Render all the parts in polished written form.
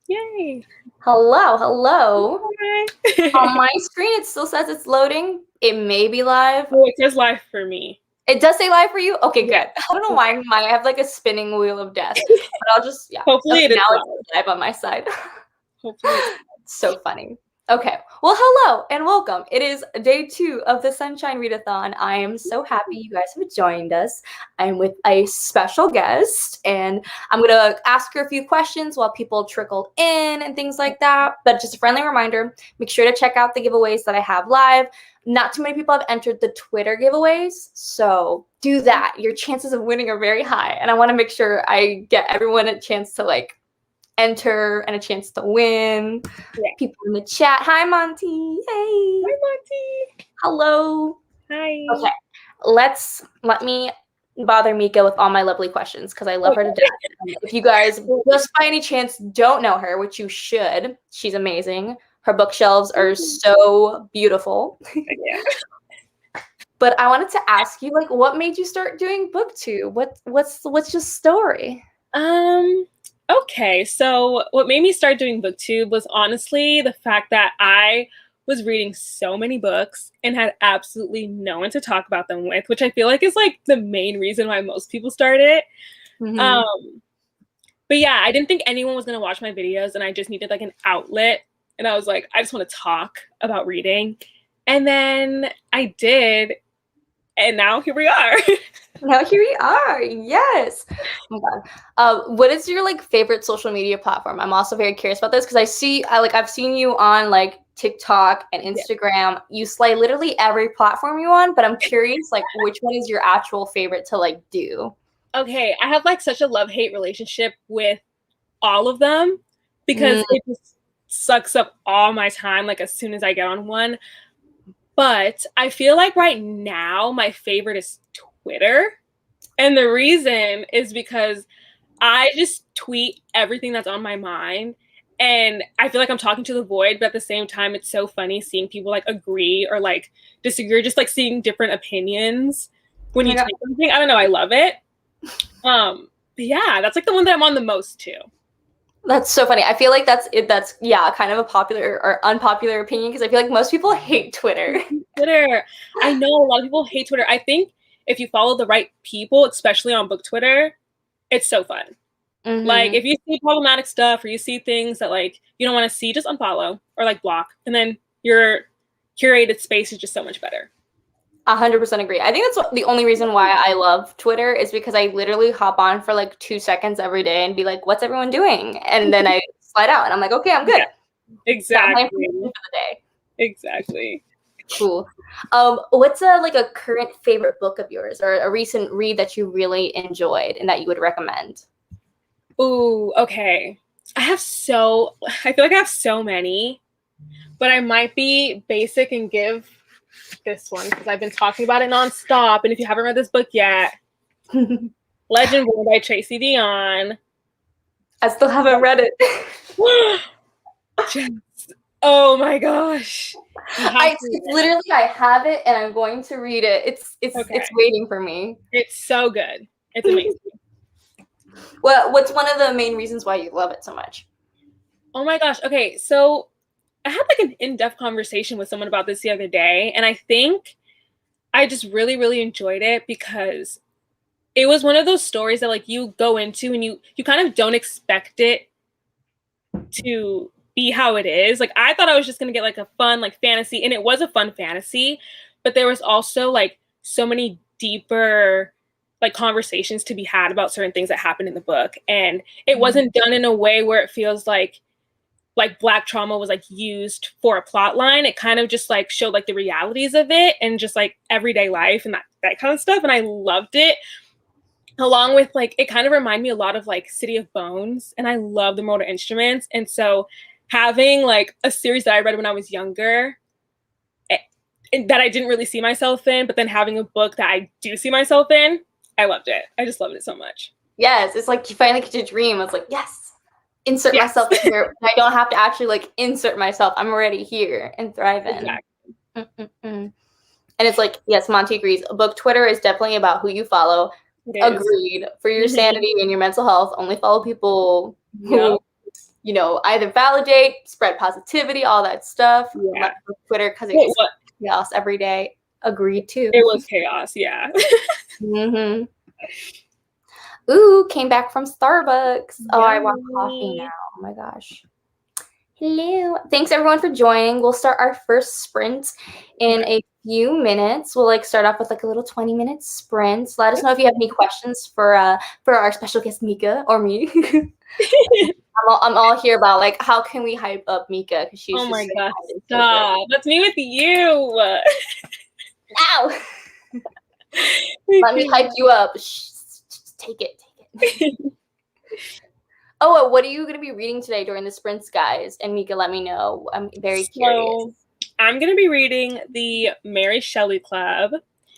Yay. Hello, hello. Hi. On my screen, it still says it's loading. It may be live. Oh, it says live for me. It does say live for you? Okay, good. Yeah. I don't know why I have like a spinning wheel of death, but I'll just, yeah. Hopefully Okay, it is now live. it's live on my side. Hopefully it's So funny. Okay, well, hello and welcome. It is day 2 of the Sunshine Readathon. I am so happy you guys have joined us. I'm with a special guest, and I'm going to ask her a few questions while people trickle in and things like that. But just a friendly reminder, make sure to check out the giveaways that I have live. Not too many people have entered the Twitter giveaways, so do that. Your chances of winning are very high, and I want to make sure I get everyone a chance to enter and a chance to win. Yeah. People in the chat. Hi, Monty. Hey. Hi, Monty. Hello. Hi. Okay. Let me bother Mika with all my lovely questions because I love her to death. If you guys just by any chance don't know her, which you should, she's amazing. Her bookshelves are so beautiful. Yeah. But I wanted to ask you, what made you start doing BookTube? What's your story? Okay, so what made me start doing BookTube was honestly the fact that I was reading so many books and had absolutely no one to talk about them with, which I feel like is like the main reason why most people start it. Mm-hmm. But yeah, I didn't think anyone was gonna watch my videos, and I just needed like an outlet. And I was like, I just want to talk about reading. And then I did, and now here we are. Now here we are. Yes. Oh my God. What is your favorite social media platform? I'm also very curious about this because I've seen you on TikTok and Instagram. Yeah. You slay literally every platform you're on, but I'm curious which one is your actual favorite to do? Okay, I have such a love-hate relationship with all of them because it just sucks up all my time as soon as I get on one. But I feel like right now my favorite is Twitter. And the reason is because I just tweet everything that's on my mind. And I feel like I'm talking to the void, but at the same time, it's so funny seeing people agree or disagree, just seeing different opinions when you tweet something. I don't know, I love it. But yeah, that's the one that I'm on the most too. That's so funny. I feel like that's kind of a popular or unpopular opinion because I feel like most people hate Twitter. I know a lot of people hate Twitter. I think if you follow the right people, especially on book Twitter, it's so fun. Mm-hmm. If you see problematic stuff or you see things that you don't want to see, just unfollow or block, and then your curated space is just so much better. 100% agree. I think that's the only reason why I love Twitter is because I literally hop on for 2 seconds every day and be like, what's everyone doing? And then I slide out and I'm like, okay, I'm good. Yeah, exactly. For the day. Exactly. Cool. What's a current favorite book of yours or a recent read that you really enjoyed and that you would recommend? Ooh, okay. I feel like I have so many, but I might be basic and give this one because I've been talking about it nonstop. And if you haven't read this book yet, Legend Born by Tracy Deonn. I still haven't read it. Oh my gosh. I have it and I'm going to read it. It's waiting for me. It's so good. It's amazing. Well, what's one of the main reasons why you love it so much? Oh my gosh. Okay, so I had an in-depth conversation with someone about this the other day, and I think I just really, really enjoyed it because it was one of those stories that you go into and you kind of don't expect it to be how it is. I thought I was just gonna get a fun fantasy, and it was a fun fantasy, but there was also so many deeper conversations to be had about certain things that happened in the book, and it wasn't done in a way where it feels like Black trauma was used for a plot line. It kind of just showed the realities of it and just everyday life and that kind of stuff, and I loved it. Along with it kind of reminded me a lot of City of Bones, and I love the Mortal Instruments, and so having a series that I read when I was younger that I didn't really see myself in, but then having a book that I do see myself in, I loved it. I just loved it so much. Yes, it's you finally get to dream. It's yes, insert myself in here. I don't have to actually insert myself. I'm already here and thriving. Exactly. And it's yes, Monty agrees. Book Twitter is definitely about who you follow. Agreed. For your sanity and your mental health, only follow people who either validate, spread positivity, all that stuff. Yeah. Twitter, because it's chaos every day. Agreed too. It was chaos, yeah. Mm-hmm. Ooh, came back from Starbucks. Oh, I want coffee now. Oh my gosh. Hello. Thanks everyone for joining. We'll start our first sprint in a few minutes. We'll start off with a little 20-minute sprint. Let us know if you have any questions for our special guest Mika or me. I'm all here about how can we hype up Mika, because she's my gosh, stop. Let's meet with you. Ow. Let me hype you up. Just take it. Oh, what are you going to be reading today during the sprints, guys? And Mika, let me know. I'm very curious. I'm going to be reading the Mary Shelley Club.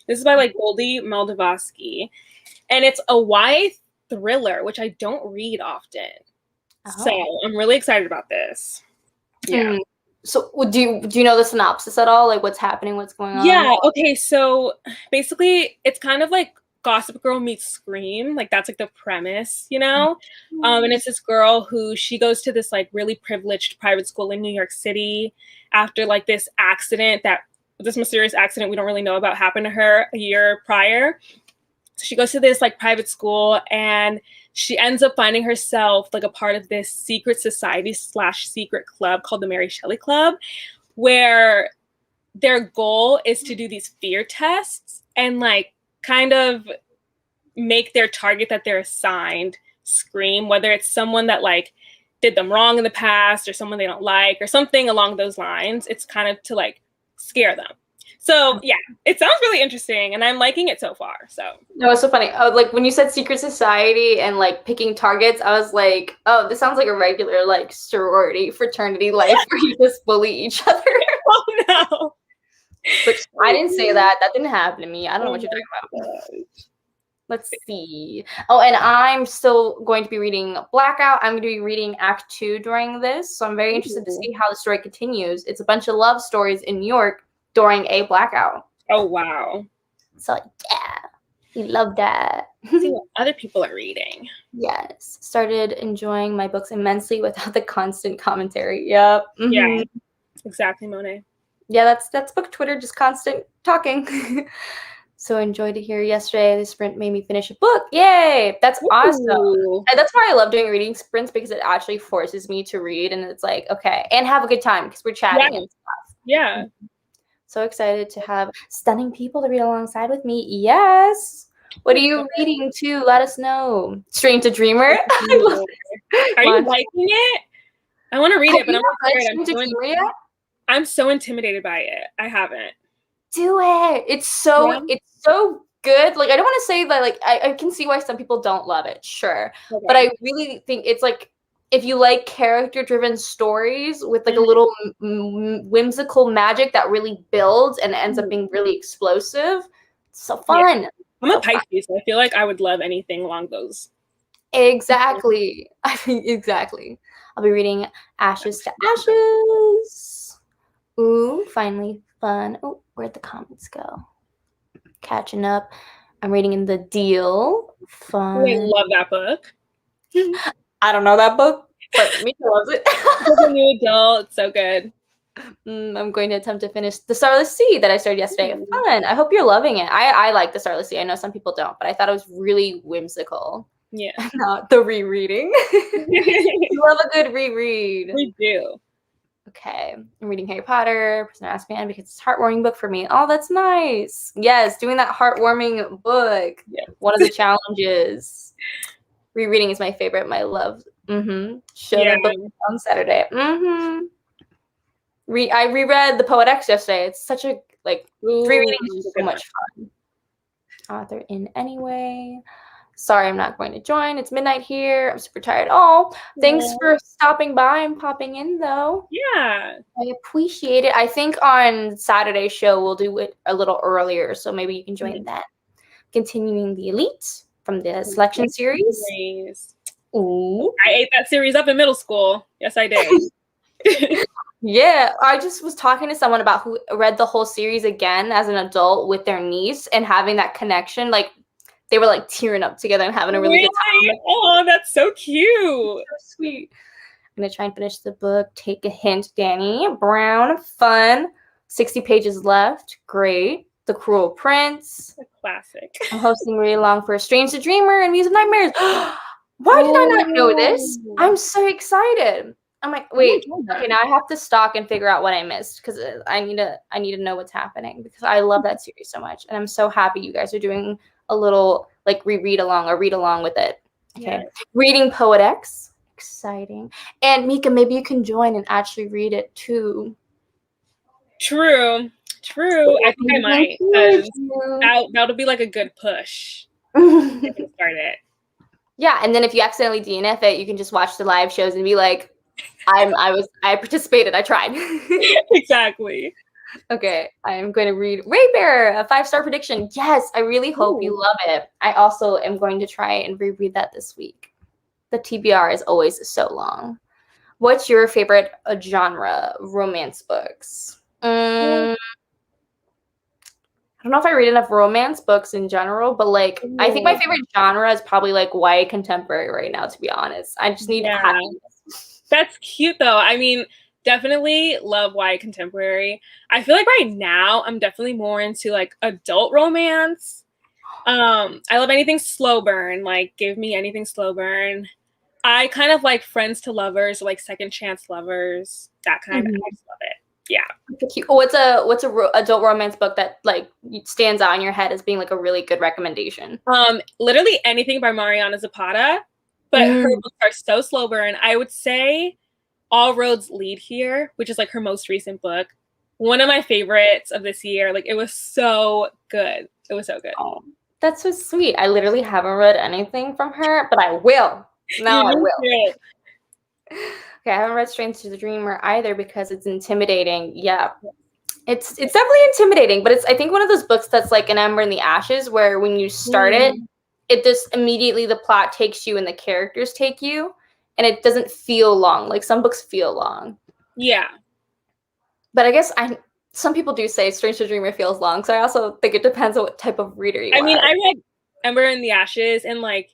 This is by Goldie Maldavsky. And it's a YA thriller, which I don't read often. Oh. So I'm really excited about this. Yeah. So do you know the synopsis at all? What's happening? What's going on? Yeah. Okay. So basically, it's kind of like Gossip Girl meets Scream. That's the premise, and it's this girl who she goes to this really privileged private school in New York City after this mysterious accident we don't really know about happened to her a year prior. So she goes to this private school, and she ends up finding herself a part of this secret society / secret club called the Mary Shelley Club, where their goal is to do these fear tests and kind of make their target that they're assigned scream, whether it's someone that did them wrong in the past or someone they don't like or something along those lines. It's kind of to scare them. So yeah, it sounds really interesting and I'm liking it so far. So no, it's so funny. Oh, when you said secret society and picking targets, I was like, oh, this sounds like a regular sorority fraternity life where you just bully each other. Oh no. But I didn't say that. That didn't happen to me. I don't know what you're talking about. Let's see. Oh, and I'm still going to be reading Blackout. I'm going to be reading Act 2 during this. So I'm very interested to see how the story continues. It's a bunch of love stories in New York during a blackout. Oh, wow. So, yeah. We love that. See what other people are reading. Yes. Started enjoying my books immensely without the constant commentary. Yep. Mm-hmm. Yeah. Exactly, Monet. Yeah, that's book Twitter, just constant talking. So enjoyed to hear yesterday. The sprint made me finish a book. Yay! That's awesome. And that's why I love doing reading sprints, because it actually forces me to read, and it's okay, and have a good time because we're chatting and stuff. Yeah. So excited to have stunning people to read alongside with me. Yes. What are you reading too? Let us know. Strange to Dreamer. Are you liking it? I want to read it, but I'm so intimidated by it. I haven't. Do it. It's so good. I don't want to say that I can see why some people don't love it, sure. Okay. But I really think it's if you like character-driven stories with a little whimsical magic that really builds and ends up being really explosive, it's so fun. Yeah. I'm a Pisces, so I feel like I would love anything along those. Exactly. Exactly. I'll be reading Ashes to Ashes. Ooh, finally fun. Oh, where'd the comments go? Catching up. I'm reading in The Deal. Fun. I love that book. I don't know that book, but Mika loves it. As a new adult, it's so good. I'm going to attempt to finish The Starless Sea that I started yesterday. Fun. I hope you're loving it. I like The Starless Sea. I know some people don't, but I thought it was really whimsical. Yeah. Not the rereading. We love a good reread. We do. Okay. I'm reading Harry Potter, Prisoner Azkaban, because it's a heartwarming book for me. Oh, that's nice. Yes, doing that heartwarming book. Yeah. One of the challenges. Rereading is my favorite. My love. Show the book on Saturday. I reread The Poet X yesterday. It's such a rereading is so much fun. Author in anyway. Sorry, I'm not going to join. It's midnight here. I'm super tired. Oh, thanks for stopping by and popping in, though. Yeah. I appreciate it. I think on Saturday's show, we'll do it a little earlier, so maybe you can join that. Continuing the Elite from the selection series. Ooh. I ate that series up in middle school. Yes, I did. Yeah, I just was talking to someone about who read the whole series again as an adult with their niece and having that connection. They were tearing up together and having a really good time. Oh, that's so cute. So sweet. gonna try and finish the book. Take a hint, Danny Brown. Fun. 60 pages left. Great. The Cruel Prince. A classic. I'm hosting read along for Strange the Dreamer and Muse of Nightmares. Why did I not know this? I'm so excited. I'm like, wait, okay, now I have to stalk and figure out what I missed because I need to know what's happening because I love that series so much. And I'm so happy you guys are doing a little like reread along or read along with it. Okay. Yes. Reading Poet X. Exciting. And Mika, maybe you can join and actually read it too. True. I think I might because that'll be like a good push. I can start it. Yeah, and then if you accidentally DNF it, you can just watch the live shows and be like, I participated, I tried. Exactly. Okay, I'm going to read Raybear, a 5-star prediction. Yes, I really hope you love it. I also am going to try and reread that this week. The TBR is always so long. What's your favorite genre? Romance books. I don't know if I read enough romance books in general, but like I think my favorite genre is probably like YA contemporary right now, to be honest. I just need happiness. That's cute though. I mean, definitely love YA contemporary. I feel like right now I'm definitely more into like adult romance. I love anything slow burn, like give me anything slow burn. I kind of like friends to lovers, like second chance lovers, that kind of I just love it. Yeah. What's a adult romance book that like stands out in your head as being like a really good recommendation? Literally anything by Mariana Zapata, but her books are so slow burn. I would say All Roads Lead Here, which is like her most recent book. One of my favorites of this year. Like it was so good. It was so good. Oh, that's so sweet. I literally haven't read anything from her, but I will. Now I will. Okay, I haven't read Strange to the Dreamer either because it's intimidating. Yeah. It's definitely intimidating, but it's I think one of those books that's like an Ember in the Ashes where when you start it just immediately the plot takes you and the characters take you and it doesn't feel long. Like some books feel long. Yeah. But I guess some people do say Strange to the Dreamer feels long, so I also think it depends on what type of reader you are. I mean, I read Ember in the Ashes and like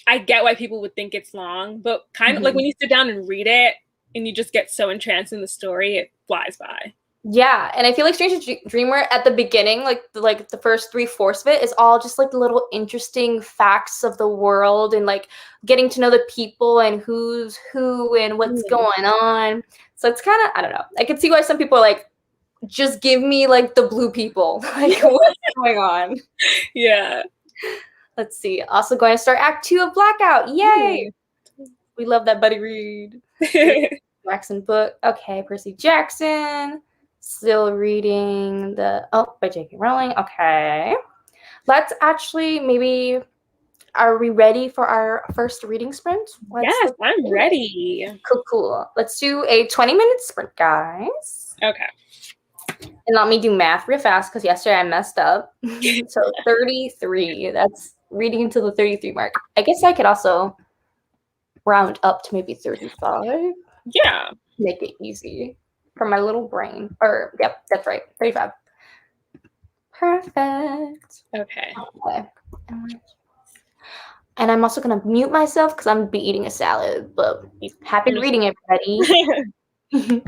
I get why people would think it's long, but kind of like when you sit down and read it and you just get so entranced in the story, it flies by. Yeah, and I feel like Strange to the Dreamer at the beginning, like the first 3/4 of it is all just like the little interesting facts of the world and like getting to know the people and who's who and what's going on. So it's kind of I don't know. I could see why some people are like, just give me like the blue people. Like what's going on? Yeah. Let's see. Also going to start Act 2 of Blackout. Yay! We love that buddy read. Jackson book. Okay, Percy Jackson. Still reading by J.K. Rowling. Okay. Let's actually are we ready for our first reading sprint? Yes, I'm ready. Cool. Let's do a 20-minute sprint, guys. Okay. And let me do math real fast because yesterday I messed up. So 33. That's reading into the 33 mark. I guess I could also round up to maybe 35. Yeah. Make it easy for my little brain. Or, yep, that's right. 35. Perfect. Okay. And I'm also going to mute myself because I'm going to be eating a salad. But happy reading, everybody.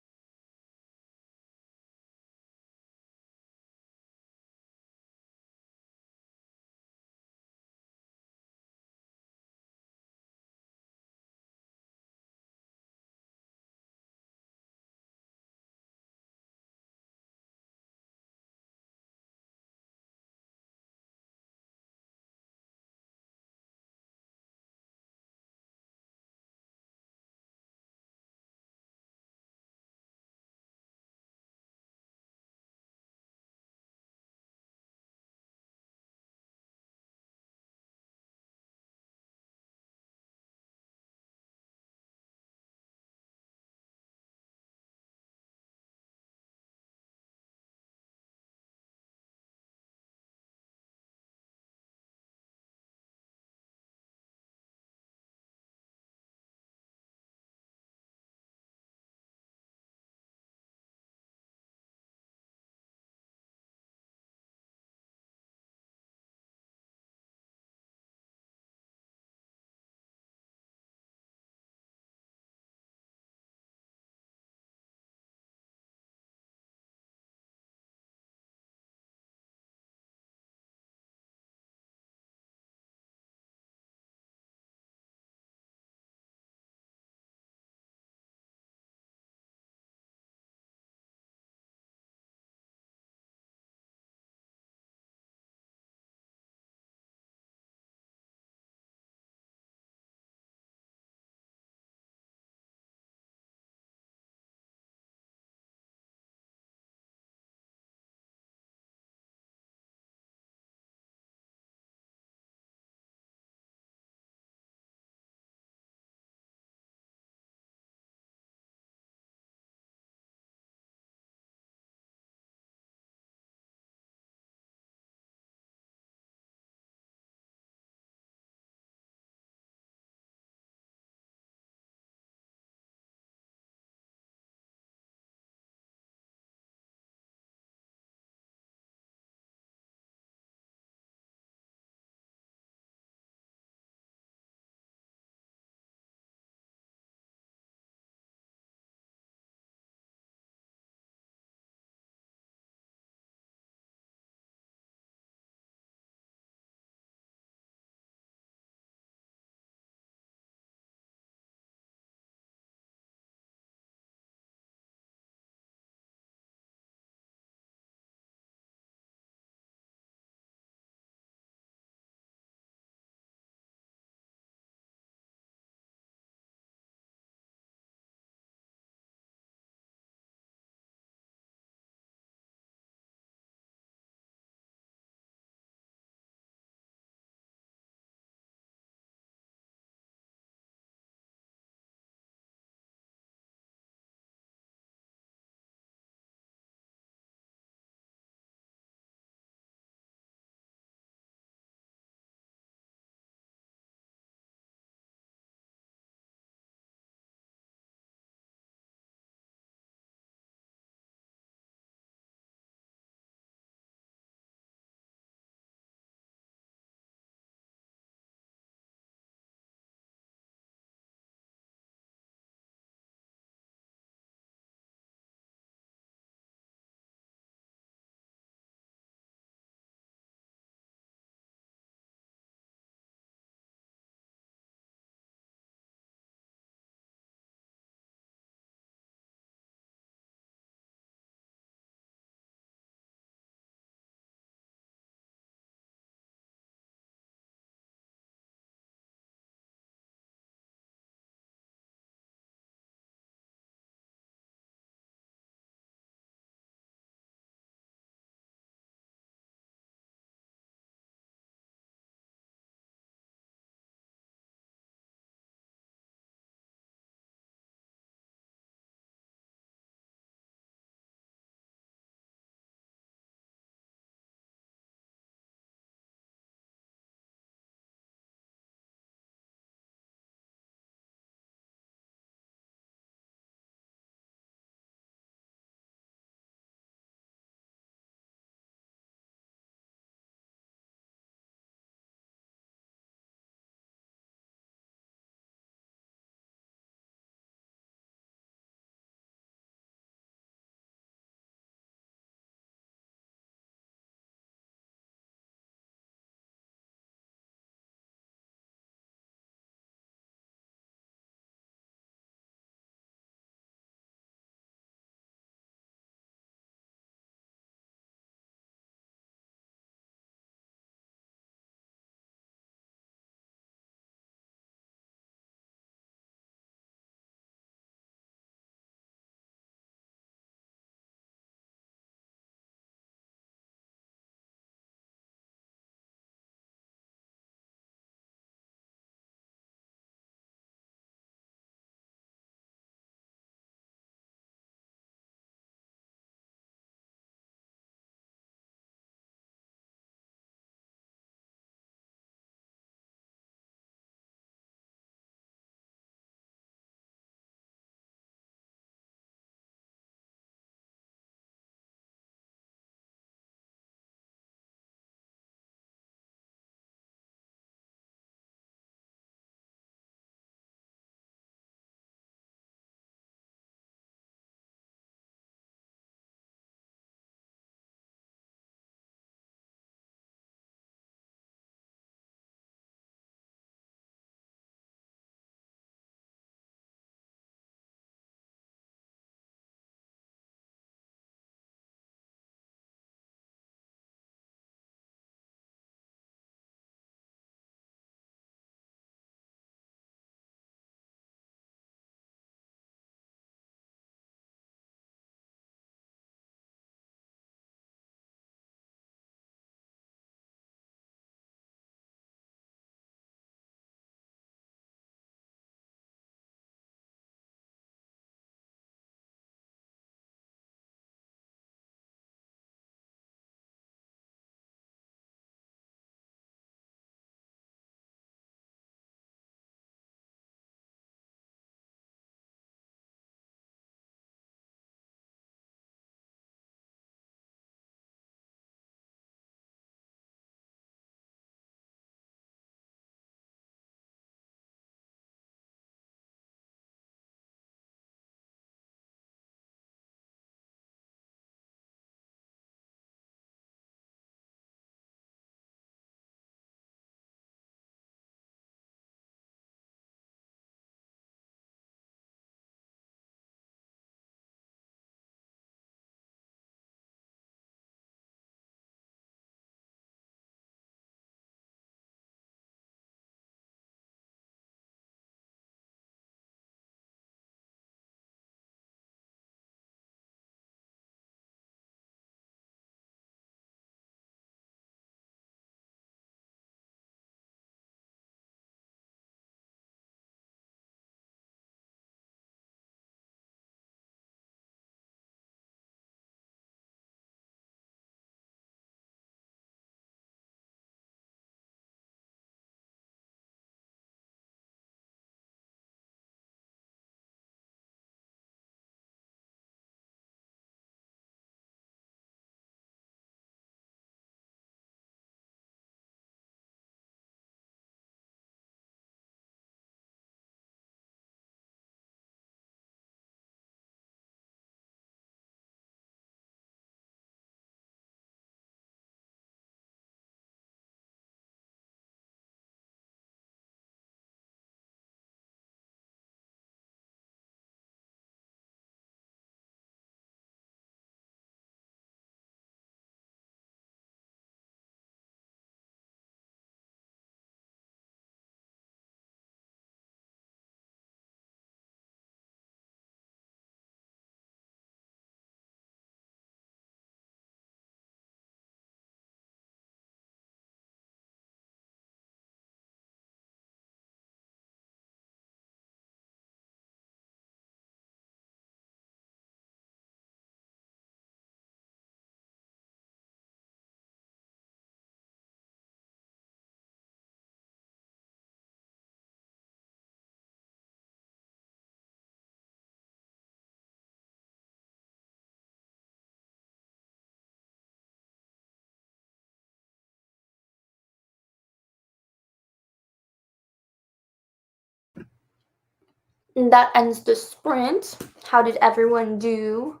And that ends the sprint. How did everyone do?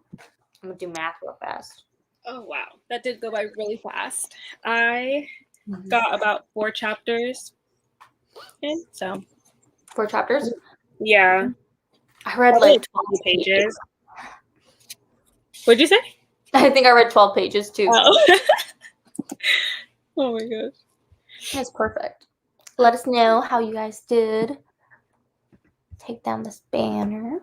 I'm gonna do math real fast. Oh, wow. That did go by really fast. I got about 4 chapters in, so. 4 chapters? Yeah. I read like 12 pages. What'd you say? I think I read 12 pages too. Oh, oh my gosh. That's perfect. Let us know how you guys did. Take down this banner.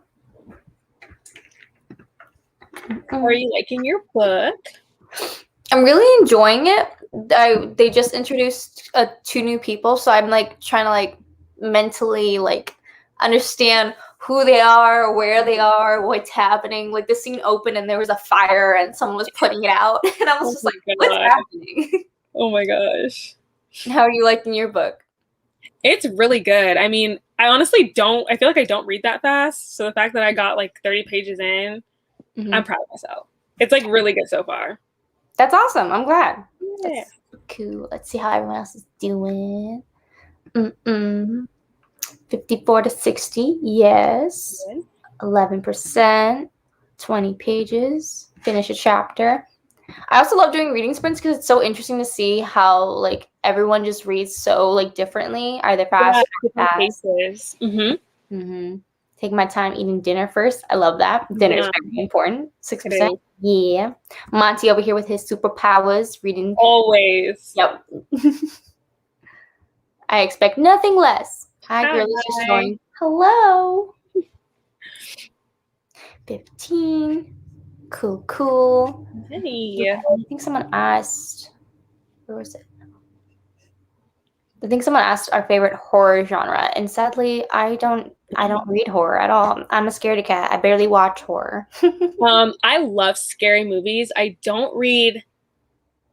How are you liking your book? I'm really enjoying it. They just introduced 2 new people, so I'm like trying to like mentally like understand who they are, where they are, what's happening. Like the scene opened and there was a fire and someone was putting it out, and I was just like, what's happening? Oh my gosh. How are you liking your book? It's really good. I mean, I honestly don't, I feel like I don't read that fast. So the fact that I got like 30 pages in, I'm proud of myself. It's like really good so far. That's awesome. I'm glad. Yeah. That's cool. Let's see how everyone else is doing. 54 to 60. Yes. 11%. 20 pages. Finish a chapter. I also love doing reading sprints because it's so interesting to see how like everyone just reads so like differently, either fast or fast. Take my time eating dinner first. I love that. Dinner is very important. 6%. Yeah. Monty over here with his superpowers reading. Always. Yep. I expect nothing less. Hi, girlies just joined. Hello. 15. Cool. Hey. I think someone asked, where was it? I think someone asked our favorite horror genre, and sadly, I don't read horror at all. I'm a scaredy cat. I barely watch horror. I love scary movies. I don't read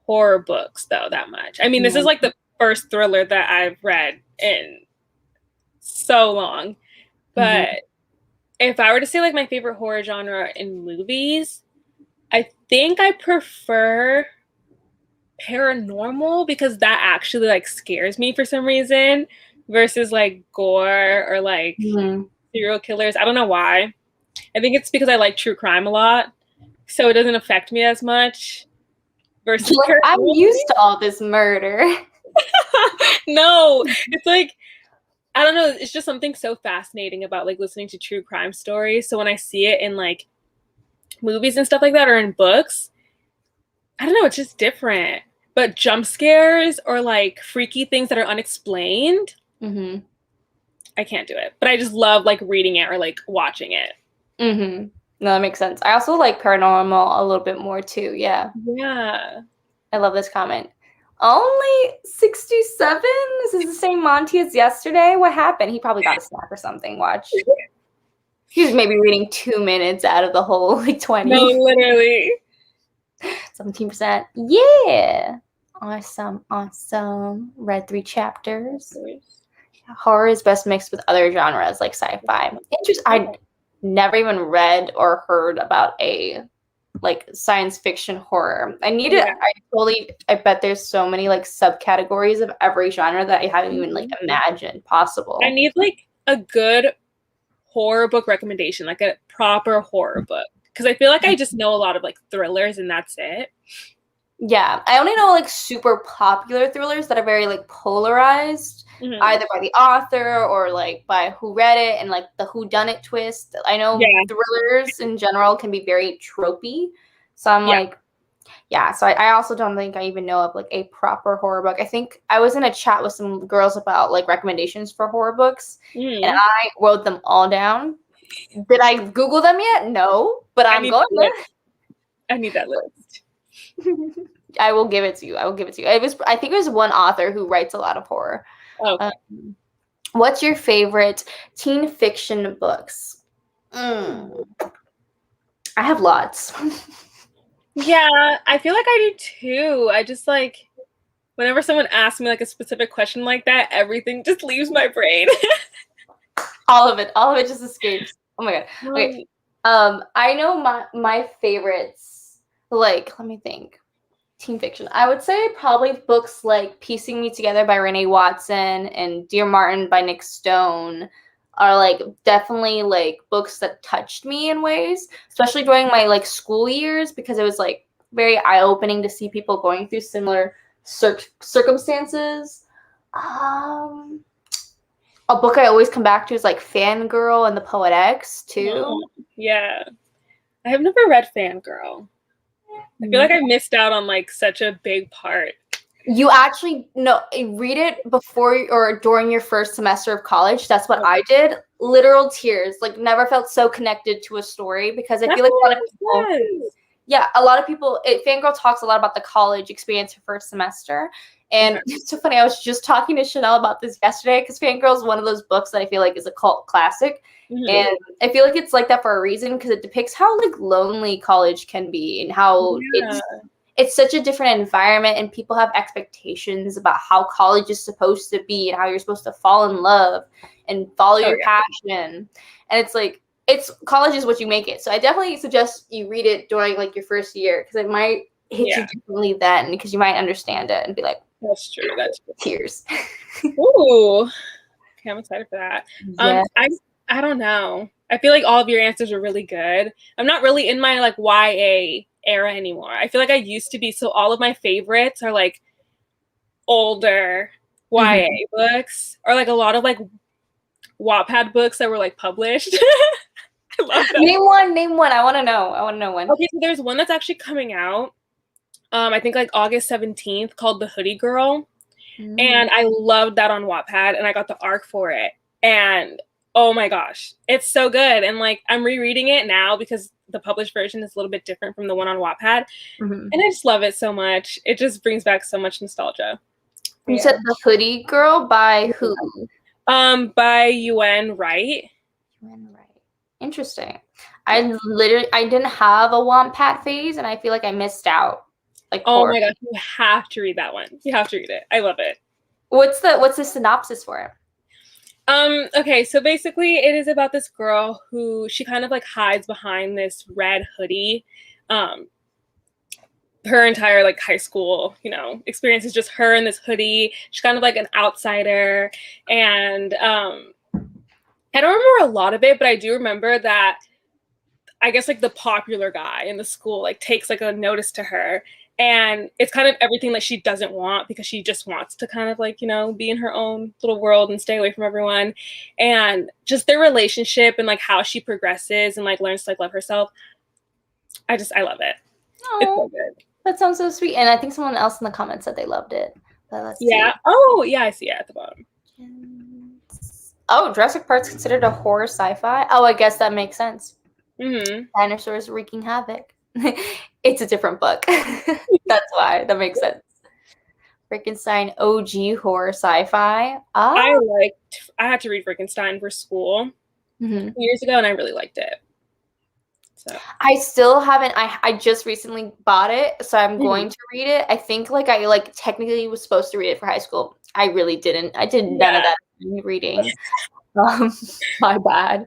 horror books though that much. I mean, this is like the first thriller that I've read in so long. But if I were to say like my favorite horror genre in movies, I think I prefer paranormal because that actually like scares me for some reason versus like gore or like serial killers. I don't know why. I think it's because I like true crime a lot, so it doesn't affect me as much. Versus I'm used to all this murder. No, it's like I don't know. It's just something so fascinating about like listening to true crime stories. So when I see it in like movies and stuff like that or in books, I don't know. It's just different. But jump scares or like freaky things that are unexplained, I can't do it. But I just love like reading it or like watching it. No, that makes sense. I also like paranormal a little bit more too. Yeah. I love this comment. Only 67? This is the same Monty as yesterday? What happened? He probably got a snack or something. Watch. He was maybe reading 2 minutes out of the whole like 20. No, literally. 17%. Yeah. Awesome. Read 3 chapters. Horror is best mixed with other genres like sci-fi. Interesting. I never even read or heard about a like science fiction horror. I need it. I bet there's so many like subcategories of every genre that I haven't even like imagined possible. I need like a good horror book recommendation, like a proper horror book. Because I feel like I just know a lot of like thrillers and that's it. Yeah, I only know like super popular thrillers that are very like polarized, either by the author or like by who read it and like the whodunit twist. I know thrillers in general can be very tropey. So I'm like, so I also don't think I even know of like a proper horror book. I think I was in a chat with some girls about like recommendations for horror books and I wrote them all down. Did I Google them yet? No, but I'm going there. I need that list. I will give it to you. I think it was one author who writes a lot of horror. Okay. What's your favorite teen fiction books? I have lots. Yeah, I feel like I do too. I just like whenever someone asks me like a specific question like that, everything just leaves my brain. all of it just escapes. Oh my god. Okay. I know my favorites. Like, let me think. Teen fiction. I would say probably books like Piecing Me Together by Renee Watson and Dear Martin by Nick Stone. are like definitely like books that touched me in ways, especially during my like school years, because it was like very eye-opening to see people going through similar circumstances. Um, a book I always come back to is like Fangirl and the Poet X too. Yeah. I have never read Fangirl. I feel like I missed out on like such a big part. You actually read it before or during your first semester of college. That's what I did. Literal tears. Like never felt so connected to a story, because I feel like a lot of people. Yeah, a lot of people. Fangirl talks a lot about the college experience her first semester, and it's so funny. I was just talking to Chanel about this yesterday, because Fangirl is one of those books that I feel like is a cult classic, and I feel like it's like that for a reason, because it depicts how like lonely college can be and how it's such a different environment, and people have expectations about how college is supposed to be and how you're supposed to fall in love and follow your passion. And it's like, college is what you make it. So I definitely suggest you read it during like your first year, because it might hit you differently then, because you might understand it and be like, that's true. That's true. Tears. Ooh. Okay, I'm excited for that. Yes. I don't know. I feel like all of your answers are really good. I'm not really in my like YA era anymore. I feel like I used to be, so all of my favorites are like older YA books, or like a lot of like Wattpad books that were like published. I love them. Name one. I want to know one. Okay, so there's one that's actually coming out. I think like August 17th, called The Hoodie Girl. And I loved that on Wattpad, and I got the ARC for it. And oh my gosh, it's so good. And like I'm rereading it now because the published version is a little bit different from the one on Wattpad. And I just love it so much. It just brings back so much nostalgia. You said The Hoodie Girl by who? By Yuen Wright. Interesting. I didn't have a Wattpad phase, and I feel like I missed out. Like, oh my gosh, you have to read that one. You have to read it. I love it. What's the synopsis for it? Okay, so basically it is about this girl who she kind of like hides behind this red hoodie. Her entire like high school, experience is just her in this hoodie. She's kind of like an outsider. And I don't remember a lot of it, but I do remember that I guess like the popular guy in the school like takes like a notice to her. And it's kind of everything that she doesn't want, because she just wants to kind of like, be in her own little world and stay away from everyone. And just their relationship and like how she progresses and like learns to like love herself. I love it. Oh, it's so good. That sounds so sweet. And I think someone else in the comments said they loved it. But let's see. Oh, yeah, I see it at the bottom. Oh, Jurassic Park's considered a horror sci-fi. Oh, I guess that makes sense. Dinosaurs wreaking havoc. It's a different book. That's why. That makes sense. Frankenstein OG horror sci-fi. I had to read Frankenstein for school years ago, and I really liked it. So I still haven't. I just recently bought it, so I'm going to read it. I think I technically was supposed to read it for high school. I really didn't. I did none of that reading. My bad.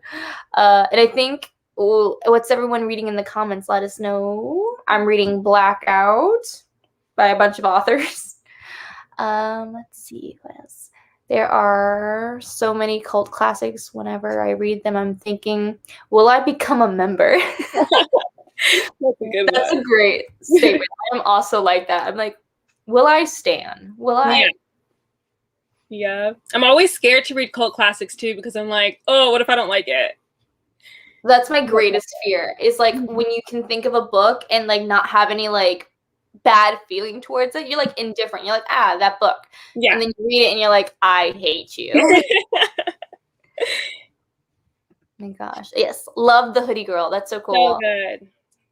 And I think, what's everyone reading in the comments? Let us know. I'm reading Blackout by a bunch of authors. Let's see what else. There are so many cult classics. Whenever I read them, I'm thinking, will I become a member? That's a great statement. I'm also like that. I'm like, will I stan? Will I? Yeah. I'm always scared to read cult classics too, because I'm like, oh, what if I don't like it? That's my greatest fear, is like when you can think of a book and like not have any like bad feeling towards it. You're like indifferent. You're like, that book. Yeah. And then you read it and you're like, I hate you. Oh my gosh. Yes. Love The Hoodie Girl. That's so cool. So good.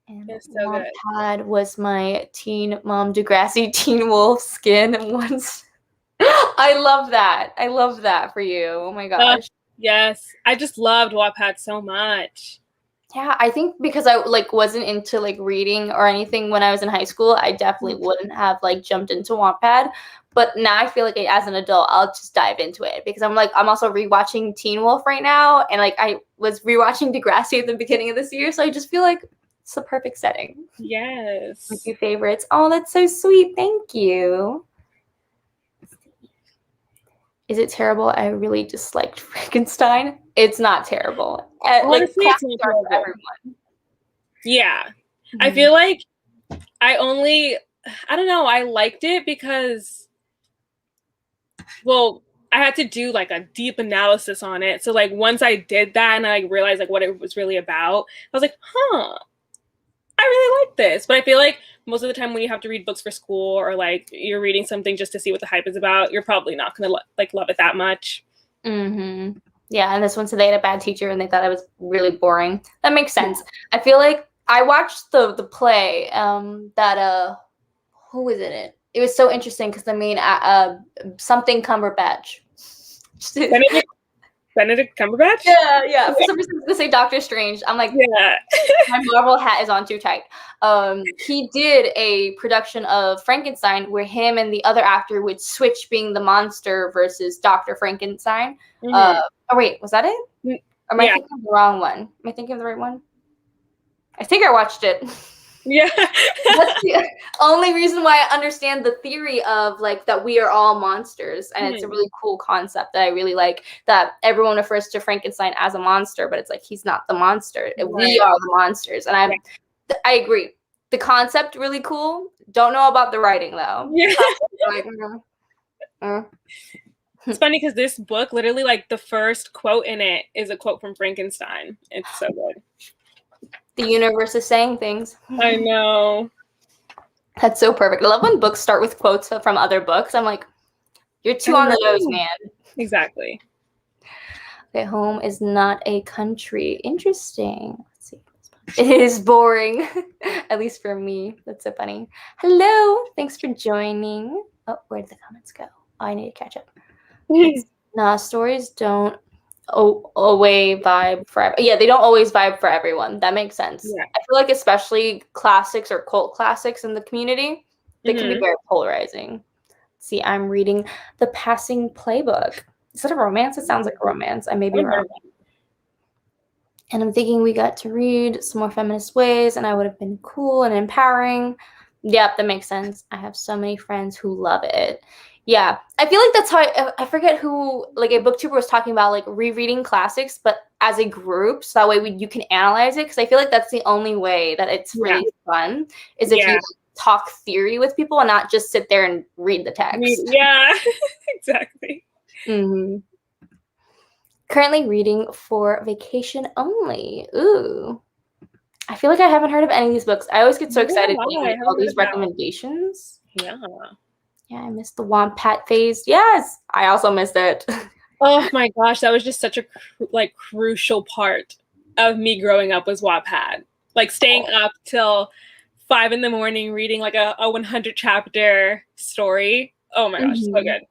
And it's so good. Wattpad was my teen mom Degrassi Teen Wolf skin once. I love that. I love that for you. Oh my gosh. Yes. I just loved Wattpad so much. Yeah, I think because I wasn't into reading or anything when I was in high school, I definitely wouldn't have jumped into Wattpad. But now I feel like as an adult, I'll just dive into it, because I'm also rewatching Teen Wolf right now, and I was rewatching Degrassi at the beginning of this year, so I just feel like it's the perfect setting. Yes. My two favorites. Oh, that's so sweet. Thank you. Is it terrible? I really disliked Frankenstein. It's not terrible. Honestly, it's not classics aren't for terrible. everyone. Yeah. I feel like I don't know, I liked it because, well, I had to do like a deep analysis on it. So like once I did that and I realized like what it was really about, I was like, huh, I really like this. But I feel like most of the time when you have to read books for school or like you're reading something just to see what the hype is about, you're probably not gonna like love it that much. Mm-hmm. Yeah, and this one said they had a bad teacher and they thought it was really boring. That makes sense. I feel like I watched the play that who was in it? It was so interesting because I mean something Cumberbatch. Benedict Cumberbatch? Yeah. For some reason to say Doctor Strange. I'm like, yeah. My Marvel hat is on too tight. He did a production of Frankenstein where him and the other actor would switch being the monster versus Dr. Frankenstein. Oh wait, was that it? Or am I thinking of the wrong one? Am I thinking of the right one? I think I watched it. Yeah. That's the only reason why I understand the theory of like that we are all monsters. And it's a really cool concept that I really like, that everyone refers to Frankenstein as a monster, but it's like he's not the monster. Right. We are the monsters. And I agree. The concept really cool. Don't know about the writing though. Yeah. It's funny because this book, literally like the first quote in it is a quote from Frankenstein. It's so good. The universe is saying things. I know. That's so perfect. I love when books start with quotes from other books. I'm like, you're too on the nose, man. Exactly. Okay, home is not a country. Interesting. Let's see. It is boring. At least for me. That's so funny. Hello. Thanks for joining. Oh, where did the comments go? Oh, I need to catch up. Nah, stories don't always vibe for they don't always vibe for everyone. That makes sense. I feel like especially classics or cult classics in the community, they can be very polarizing. See, I'm reading The Passing Playbook. Is that a romance? It sounds like a romance. I may be wrong. And I'm thinking we got to read Some More Feminist Ways and I would have been cool and empowering. Yep, that makes sense. I have so many friends who love it. Yeah, I feel like that's how I forget who, like a booktuber was talking about like rereading classics, but as a group, so that way you can analyze it. Because I feel like that's the only way that it's really fun is if you talk theory with people and not just sit there and read the text. Yeah, exactly. Currently reading for vacation only. Ooh. I feel like I haven't heard of any of these books. I always get so excited getting all these recommendations. Yeah. Yeah, I missed the Wattpad phase. Yes, I also missed it. Oh my gosh, that was just such a crucial part of me growing up was Wattpad. Like staying up till 5 a.m. reading like a 100 chapter story. Oh my gosh, so good.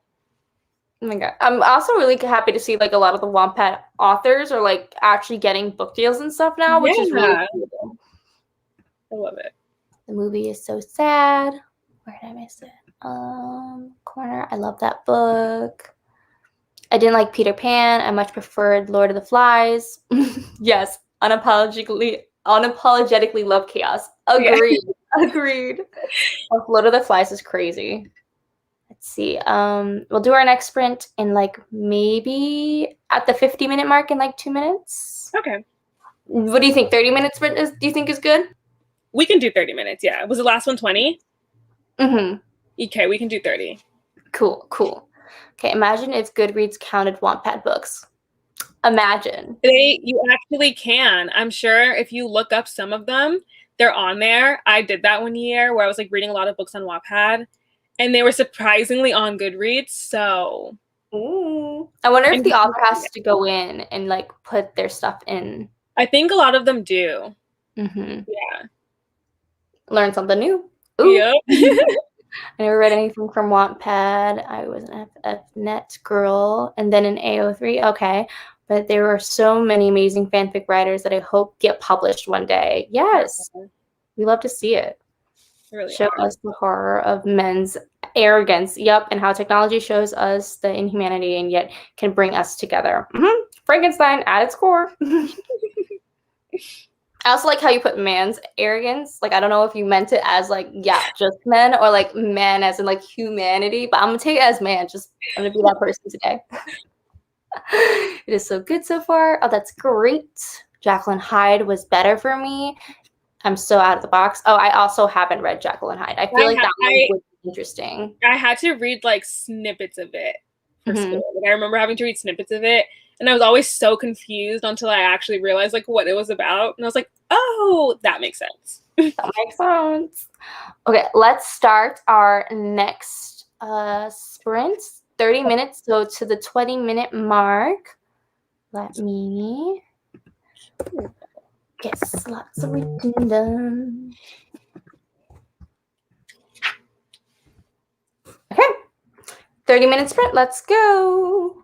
Oh my god. I'm also really happy to see like a lot of the Wattpad authors are like actually getting book deals and stuff now, which is really cool. I love it. The movie is so sad. Where did I miss it? Corner. I love that book. I didn't like Peter Pan. I much preferred Lord of the Flies. Yes, unapologetically love chaos. Agreed. Agreed. Lord of the Flies is crazy. Let's see. We'll do our next sprint in like maybe at the 50-minute mark in like 2 minutes. Okay. What do you think? 30-minute sprint do you think is good? We can do 30 minutes, yeah. Was the last one 20? Okay, we can do 30. Cool. Okay, imagine if Goodreads counted Wattpad books. Imagine. You actually can. I'm sure if you look up some of them, they're on there. I did that one year where I was like reading a lot of books on Wattpad, and they were surprisingly on Goodreads. So, I wonder if the author has to go in and like put their stuff in. I think a lot of them do. Yeah. Learn something new. Yep. I never read anything from Wattpad. I was an FFnet girl and then an AO3. Okay. But there are so many amazing fanfic writers that I hope get published one day. Yes. We love to see it. Really Show us the horror of men's arrogance. Yep. And how technology shows us the inhumanity and yet can bring us together. Frankenstein at its core. I also like how you put man's arrogance. Like, I don't know if you meant it as like, yeah, just men, or like man as in like humanity, but I'm gonna take it as man. I'm gonna be that person today. It is so good so far. Oh, that's great. Jacqueline Hyde was better for me. I'm so out of the box. Oh, I also haven't read Jacqueline Hyde. I feel like that one would be interesting. I had to read like snippets of it for Mhm. school. Like, I remember having to read snippets of it, and I was always so confused until I actually realized like what it was about, and I was like, oh, that makes sense. That makes sense. Okay, let's start our next sprint. 30 minutes, so to the 20-minute mark. Let me get lots of reading done. Okay, 30-minute sprint. Let's go.